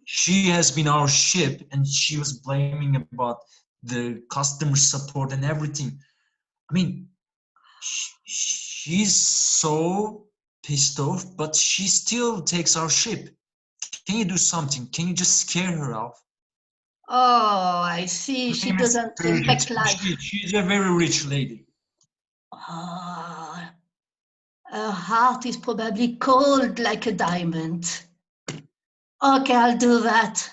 She has been our ship, and she was blaming about the customer support and everything. I mean, she's so pissed off, but she still takes our ship. Can you do something? Can you just scare her off? Oh, I see. Her She name is doesn't Bridget. respect life. She's a very rich lady. Oh, her heart is probably cold like a diamond. Okay, I'll do that.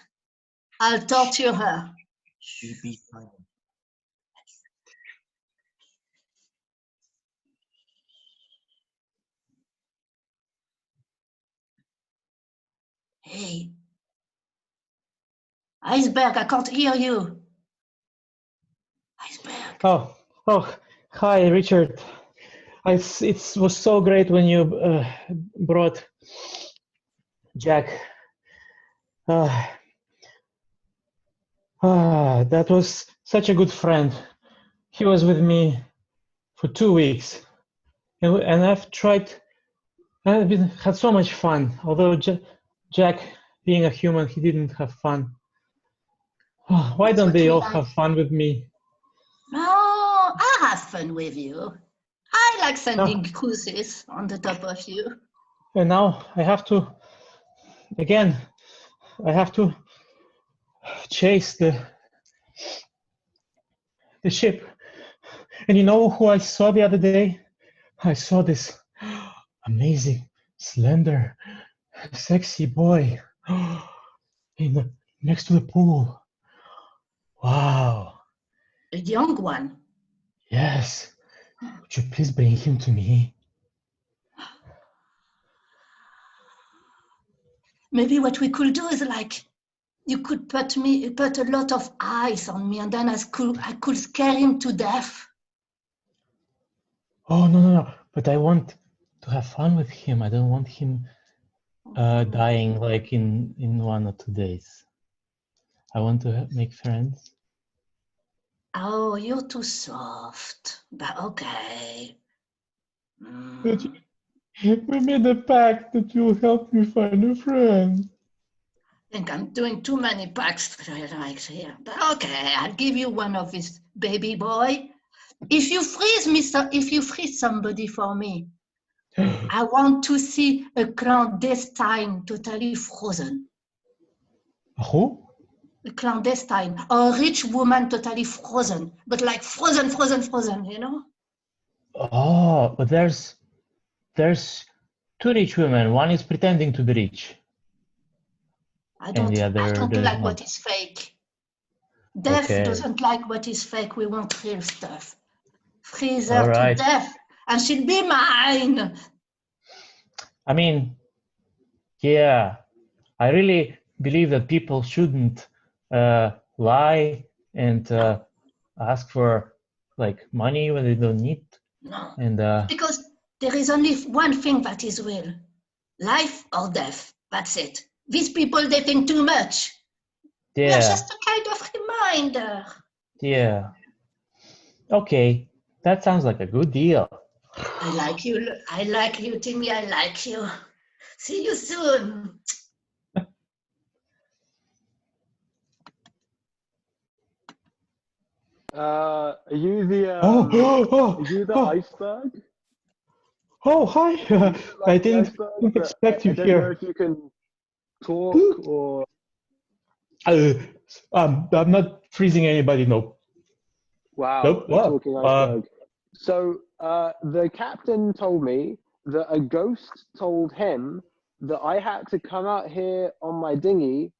I'll torture her. She'll be fine. Hey, Iceberg, I can't hear you. Iceberg. Oh, hi, Richard. It was so great when you brought Jack. That was such a good friend. He was with me for 2 weeks, and had so much fun. Although Jack, being a human, he didn't have fun. Why That's don't what they we all like. have fun with me? No, I have fun with you. I like sending Oh, cruises on the top of you. and now I have to chase the ship. And you know who I saw the other day? I saw this amazing, slender, sexy boy next to the pool. Wow. A young one. Yes. Would you please bring him to me? Maybe what we could do is like, you could put a lot of ice on me, and then I could scare him to death. Oh, no. But I want to have fun with him. I don't want him dying like in 1 or 2 days. I want to make friends. Oh, you're too soft. But okay. But we made a pact that you'll help me find a friend. I think I'm doing too many packs right here. But okay, I'll give you one of this, baby boy. If you freeze somebody for me, I want to see a clandestine totally frozen. Who? A clandestine, a rich woman totally frozen, but like frozen, you know? Oh, but there's 2 rich women. One is pretending to be rich, I and the don't other there's like not. what is fake. Death Okay. doesn't like what is fake. We want real stuff. Freeze All her to right. death, and she'll be mine. I mean, yeah, I really believe that people shouldn't lie and ask for like money when they don't need. No, And because there is only one thing that is real: life or death. That's it. These people, they think too much. We are yeah, just a kind of reminder. yeah. Okay, that sounds like a good deal. I like you, Timmy. I like you. See you soon. Are you the Oh, are you the oh, iceberg? oh, hi. Are you I like the didn't iceberg? But expect you I don't know here. if you can talk or. Uh, I'm not freezing anybody. No. Wow, Nope. a What? talking iceberg. So the captain told me that a ghost told him that I had to come out here on my dinghy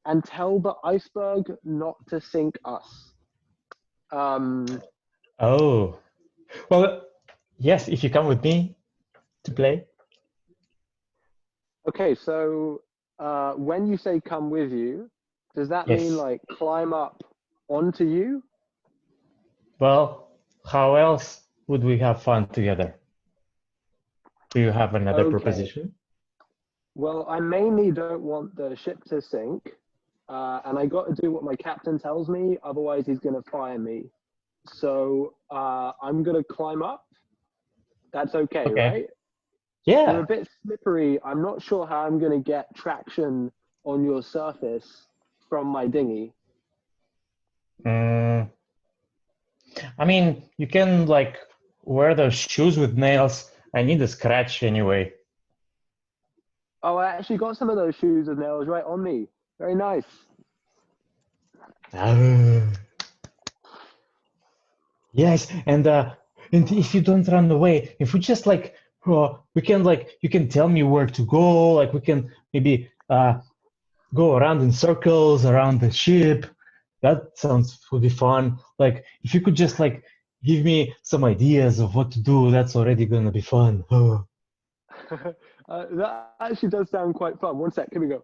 and tell the iceberg not to sink us. Oh. Well, yes. If you come with me to play. Okay, so when you say come with you, does that mean Yes. like climb up onto you? Well, how else would we have fun together? Do you have another Okay. proposition? Well, I mainly don't want the ship to sink, and I got to do what my captain tells me, otherwise he's going to fire me. So I'm going to climb up. That's okay, Okay. right? You're a Yeah. bit slippery. I'm not sure how I'm going to get traction on your surface from my dinghy. I mean, you can like wear those shoes with nails. I need a scratch anyway. Oh, I actually got some of those shoes with nails right on me. Very nice. Yes, and if you don't run away, if we just like, we can like, you can tell me where to go. Like we can maybe go around in circles around the ship. That sounds would be fun. Like if you could just like give me some ideas of what to do, that's already gonna be fun. That actually does sound quite fun. One sec, here we go.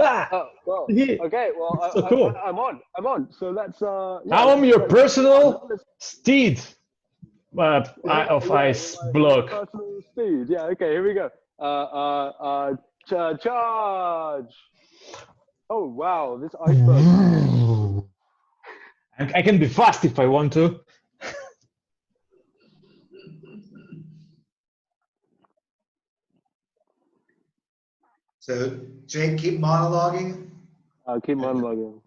Ah, Oh, well, yeah, okay, well, it's so cool. I'm on. So let's, yeah, Now I'm your let's personal steed yeah, of yeah, ice my block. personal speed. Yeah, okay, here we go. Charge. Oh, wow, this iceberg. I can be fast if I want to. So Jake, keep monologuing. I'll keep monologuing.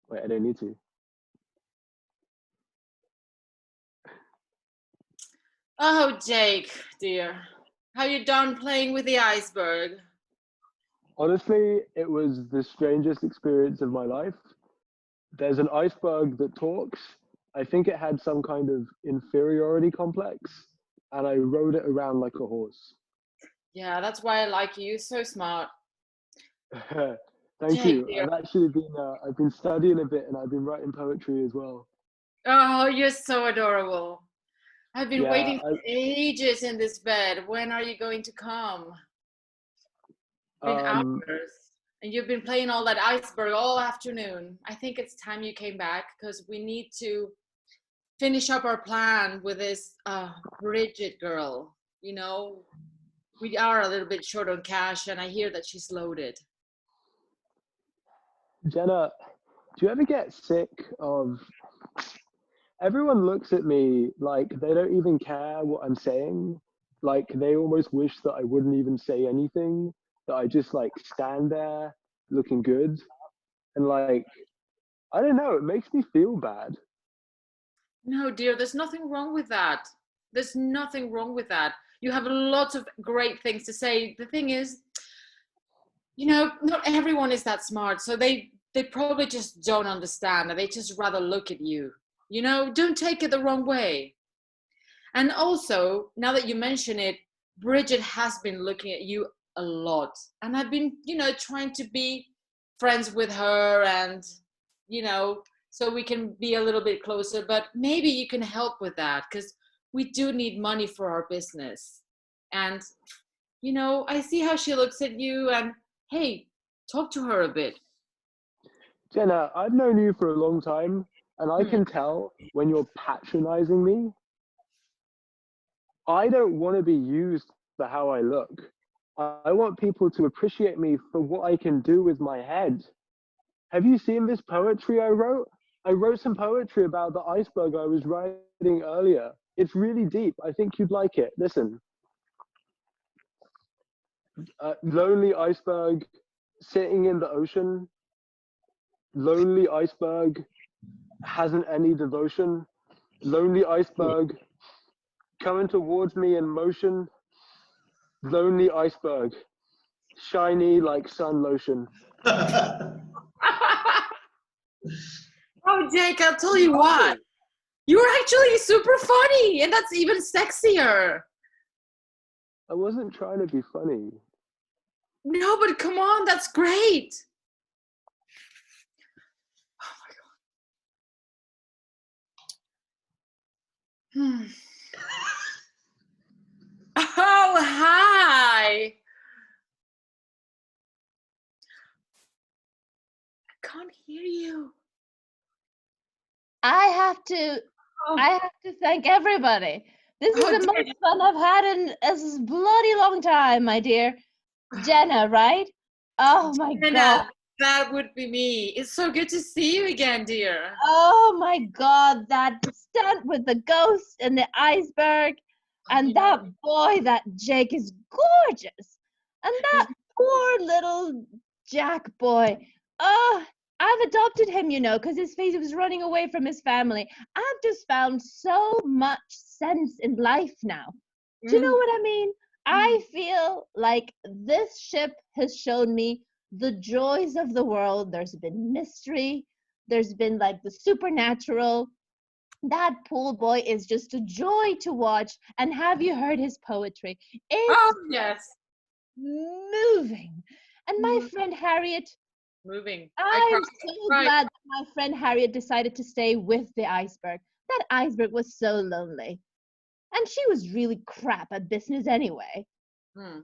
Wait, I don't need to. Oh, Jake, dear. How you done playing with the iceberg? Honestly, it was the strangest experience of my life. There's an iceberg that talks. I think it had some kind of inferiority complex, and I rode it around like a horse. Yeah, that's why I like you. You're so smart. Thank Jake, you. dear. I've been studying a bit, and I've been writing poetry as well. Oh, you're so adorable. I've been Yeah, waiting for ages in this bed. When are you going to come? Been hours. And you've been playing all that iceberg all afternoon. I think it's time you came back because we need to finish up our plan with this Bridget girl. You know, we are a little bit short on cash, and I hear that she's loaded. Jenna, do you ever get sick of everyone looks at me like they don't even care what I'm saying? Like they almost wish that I wouldn't even say anything, that I just like stand there looking good. And like, I don't know, it makes me feel bad. No, dear, there's nothing wrong with that. There's nothing wrong with that. You have lots of great things to say. The thing is, you know, not everyone is that smart, so they probably just don't understand, and they just rather look at you. You know, don't take it the wrong way. And also, now that you mention it, Bridget has been looking at you a lot, and I've been, you know, trying to be friends with her, and you know, so we can be a little bit closer. But maybe you can help with that because we do need money for our business. And you know, I see how she looks at you, and hey, talk to her a bit. Jenna, I've known you for a long time, and I Hmm. can tell when you're patronizing me. I don't want to be used for how I look. I want people to appreciate me for what I can do with my head. Have you seen this poetry I wrote? I wrote some poetry about the iceberg I was writing earlier. It's really deep. I think you'd like it. Listen. Lonely iceberg sitting in the ocean. Lonely iceberg hasn't any devotion. Lonely iceberg coming towards me in motion. Lonely iceberg, shiny like sun lotion. Oh, Jake, I'll tell you what. You're actually super funny, and that's even sexier. I wasn't trying to be funny. No, but come on, that's great. Oh my God. Oh, hi. I can't hear you. I have to Oh, I have to thank everybody. This is Oh, the most fun I've had in a bloody long time, my dear. Jenna, right? Oh my God. Jenna, that would be me. It's so good to see you again, dear. Oh my God, that stunt with the ghost and the iceberg. And that boy, that Jake is gorgeous. And that poor little Jack boy. Oh, I've adopted him, you know, because his face was running away from his family. I've just found so much sense in life now. Do you know what I mean? I feel like this ship has shown me the joys of the world. There's been mystery. There's been like the supernatural. That pool boy is just a joy to watch. And have you heard his poetry? It's Oh, yes. moving. And my friend Harriet, Moving. I'm so cried. glad that my friend Harriet decided to stay with the iceberg. That iceberg was so lonely. And she was really crap at business anyway. Hmm.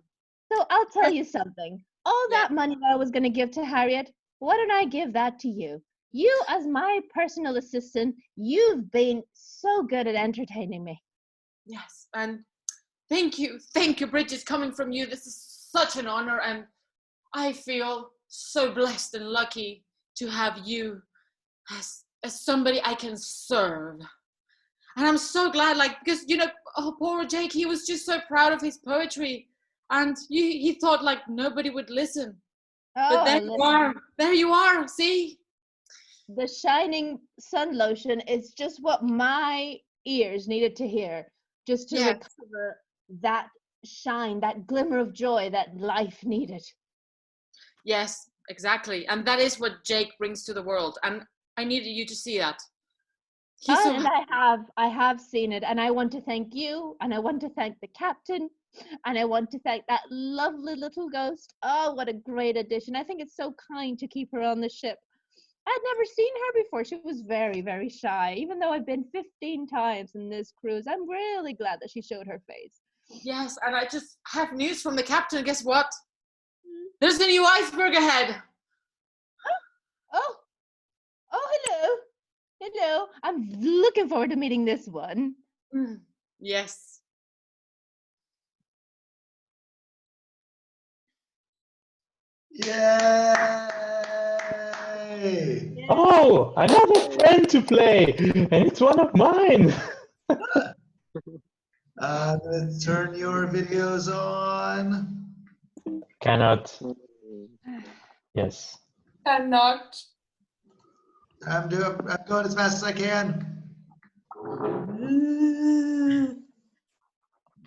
So I'll tell you something. All Yeah. that money that I was going to give to Harriet, why don't I give that to you? You, as my personal assistant, you've been so good at entertaining me. Yes. And thank you, Bridget. Coming from you, this is such an honor, and I feel so blessed and lucky to have you as somebody I can serve. And I'm so glad, like, because, you know, oh, poor Jake, he was just so proud of his poetry. And he thought, like, nobody would listen. Oh, But there you are. There you are. See? The shining sun lotion is just what my ears needed to hear, just to Yes. recover that shine, that glimmer of joy that life needed. Yes, exactly. And that is what Jake brings to the world. And I needed you to see that. He's so And I have seen it, and I want to thank you, and I want to thank the captain, and I want to thank that lovely little ghost. Oh, what a great addition. I think it's so kind to keep her on the ship. I'd never seen her before. She was very, very shy. Even though I've been 15 times in this cruise, I'm really glad that she showed her face. Yes, and I just have news from the captain. Guess what? There's a new iceberg ahead. Oh, hello. Hello. I'm looking forward to meeting this one. Yes. Yay! Oh, another friend to play, and it's one of mine. Turn your videos on. Cannot. Yes. Cannot. I'm going as fast as I can.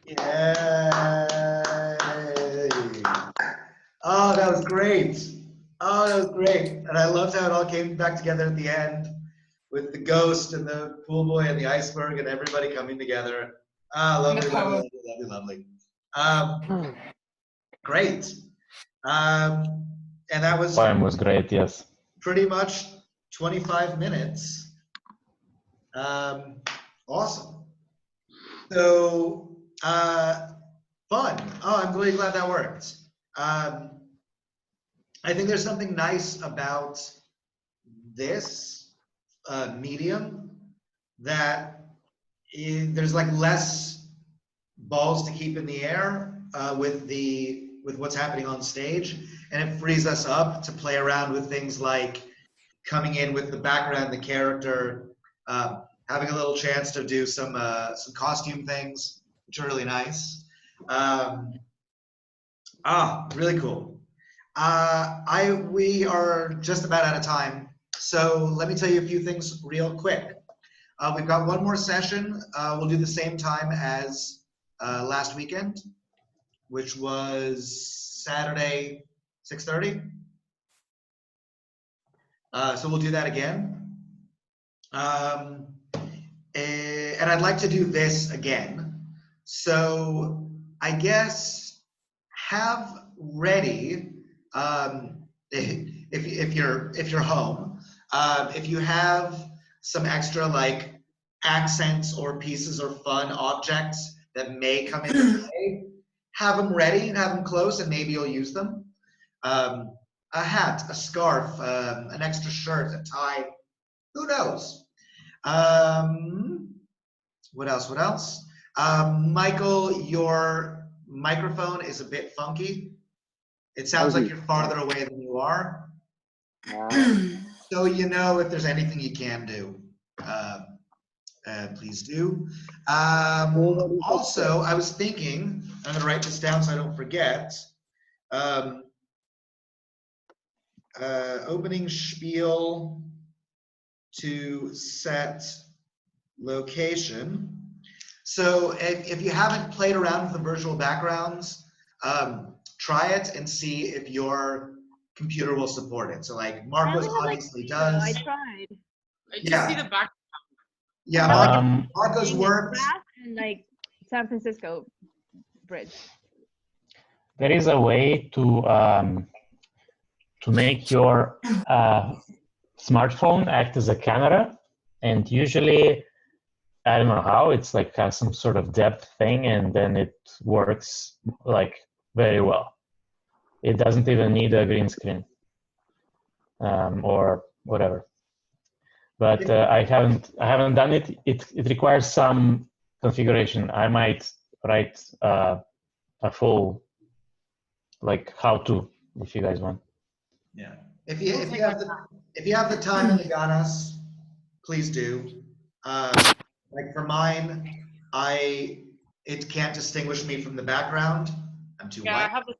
Yay! Oh, that was great. Oh, that was great. And I loved how it all came back together at the end with the ghost and the pool boy and the iceberg and everybody coming together. Ah, lovely, lovely, lovely, lovely, lovely. Great. And that was Poem was great, yes. pretty much 25 minutes. Awesome. So, fun. Oh, I'm really glad that worked. I think there's something nice about this medium that there's like less balls to keep in the air with what's happening on stage, and it frees us up to play around with things like coming in with the background, the character, having a little chance to do some costume things, which are really nice. Really cool. We are just about out of time, so let me tell you a few things real quick. We've got one more session. We'll do the same time as last weekend, which was Saturday, 6:30. So we'll do that again. And I'd like to do this again. So I guess have ready, if you're home, if you have some extra like accents or pieces or fun objects that may come into play, have them ready and have them close, and maybe you'll use them. A hat, a scarf, an extra shirt, a tie, who knows? What else? What else? Michael, your microphone is a bit funky. It sounds like you're farther away than you are. So you know if there's anything you can do, please do. Also, I was thinking, I'm going to write this down so I don't forget. Opening spiel to set location. So if you haven't played around with the virtual backgrounds, try it and see if your computer will support it. So like I Marco's only have like obviously 3 though. I does. tried. I just see Yeah. the back. Yeah, I have, Marco's like, worked. grass and like San Francisco bridge. There is a way to make your smartphone act as a camera, and usually I don't know how, it's like has some sort of depth thing, and then it works like very well. It doesn't even need a green screen or whatever. But I haven't done it. It requires some configuration. I might write a full like how to if you guys want. Yeah. If you have the time and the ganas, please do. Like for mine, it can't distinguish me from the background. I'm too Yeah, I white. have the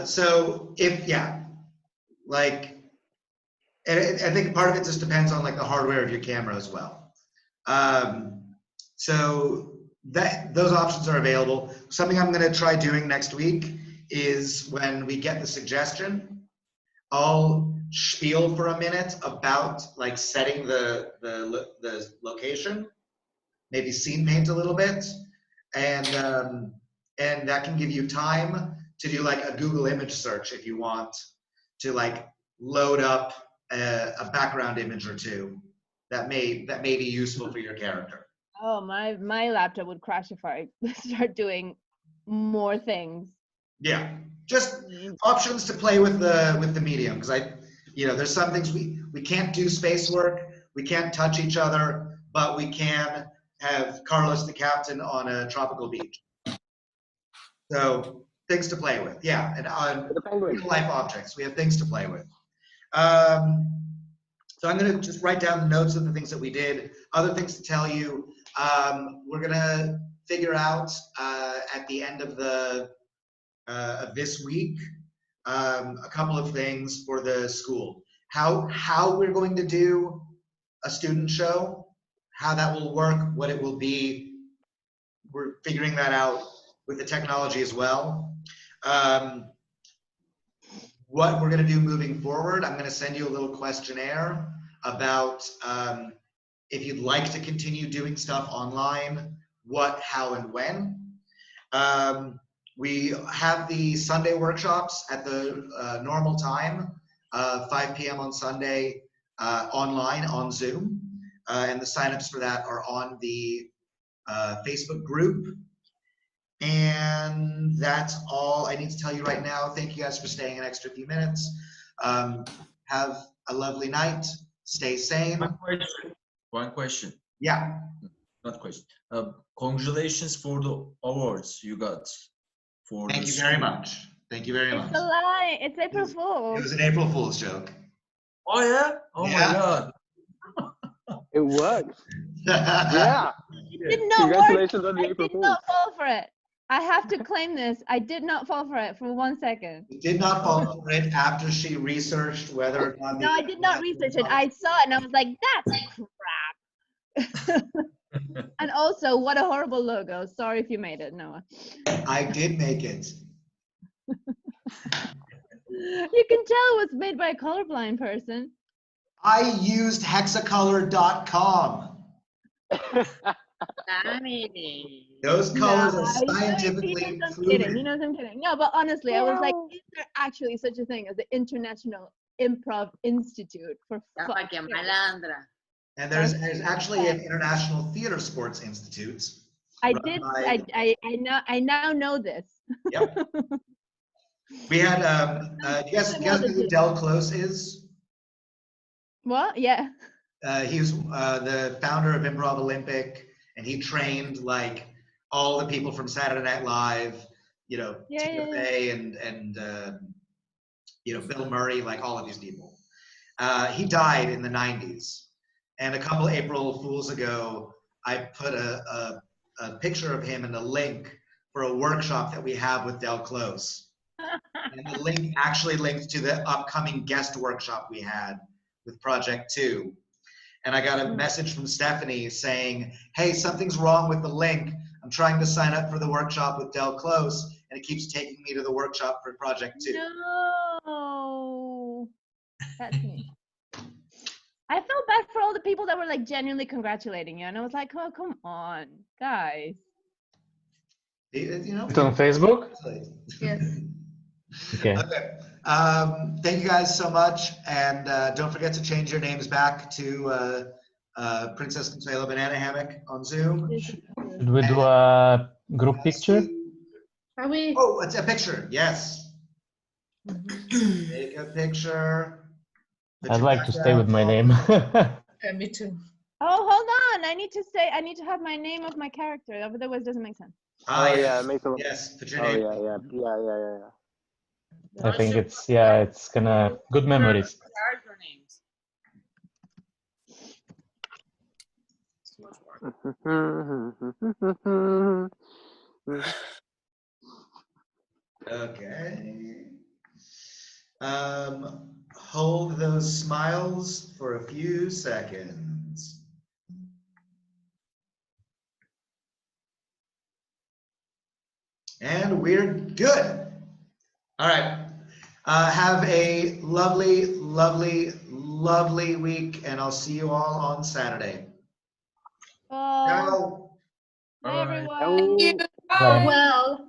So like, and I think part of it just depends on like the hardware of your camera as well. So those options are available. Something I'm going to try doing next week is when we get the suggestion, I'll spiel for a minute about like setting the location, maybe scene paint a little bit, and that can give you time to do like a Google image search if you want to like load up a background image or two that may be useful for your character. Oh, my laptop would crash if I start doing more things. Yeah, just options to play with the medium, because there's some things we can't do space work, we can't touch each other, but we can have Carlos the captain on a tropical beach. So things to play with, yeah, and on The penguin. real life objects, we have things to play with. So I'm going to just write down the notes of the things that we did. Other things to tell you, we're going to figure out at the end of this week a couple of things for the school. How we're going to do a student show, how that will work, what it will be. We're figuring that out with the technology as well. What we're going to do moving forward, I'm going to send you a little questionnaire about if you'd like to continue doing stuff online, what, how, and when. We have the Sunday workshops at the normal time, 5 p.m. on Sunday, online on Zoom. And the signups for that are on the Facebook group. And that's all I need to tell you right now. Thank you guys for staying an extra few minutes. Have a lovely night. Stay sane. One question. Yeah. Not question. Congratulations for the awards you got. Thank you very much. Thank you very much. It's a lie. It's April It Fool's. was an April Fool's joke. Oh yeah? Oh Yeah. my god. It worked. Yeah. It did not work. Congratulations on the I April did Fools. not fall for it. I have to claim this. I did not fall for it for 1 second. You did not fall for it after she researched whether or not. No, I did not research it. I saw it and I was like, that's crap. And also, what a horrible logo. Sorry if you made it, Noah. I did make it. You can tell it was made by a colorblind person. I used hexacolor.com. Those colors are scientifically He knows I'm proven. kidding. He knows I'm kidding. No, but honestly, I was like, is there actually such a thing as the International Improv Institute for fuck's sake? And there's actually an International Theater Sports Institute. I run did. by- I now know this. Yep. We had. Do you guys know who Del Close is? What? Yeah. He was the founder of Improv Olympic, and he trained like all the people from Saturday Night Live, Tina Fey and Bill Murray, like all of these people. He died in the 90s, and a couple April Fools ago, I put a picture of him and a link for a workshop that we have with Del Close. And the link actually linked to the upcoming guest workshop we had with Project 2. And I got a message from Stephanie saying, hey, something's wrong with the link. I'm trying to sign up for the workshop with Del Close, and it keeps taking me to the workshop for Project 2. No, that's me. I felt bad for all the people that were like genuinely congratulating you, and I was like, oh, come on, guys. You know, It's on Facebook? Yes. Okay. Okay. Thank you guys so much, and don't forget to change your names back to Princess Consuelo Banana Hammock on Zoom. Should we do a group picture? Are we? Oh, it's a picture. Yes. Take a picture. Put I'd your like to stay with background my on. name. Me too. Oh, hold on. I need to have my name of my character. Otherwise, it doesn't make sense. Ah, Oh yes. yeah, it makes a lot. Yes, put your Oh name. yeah. I think it's gonna good memories. Character names. Okay. Hold those smiles for a few seconds. And we're good. All right. Have a lovely, lovely, lovely week, and I'll see you all on Saturday. Oh, Ciao. bye, Bye-bye. everyone. Thank you. Bye. Well.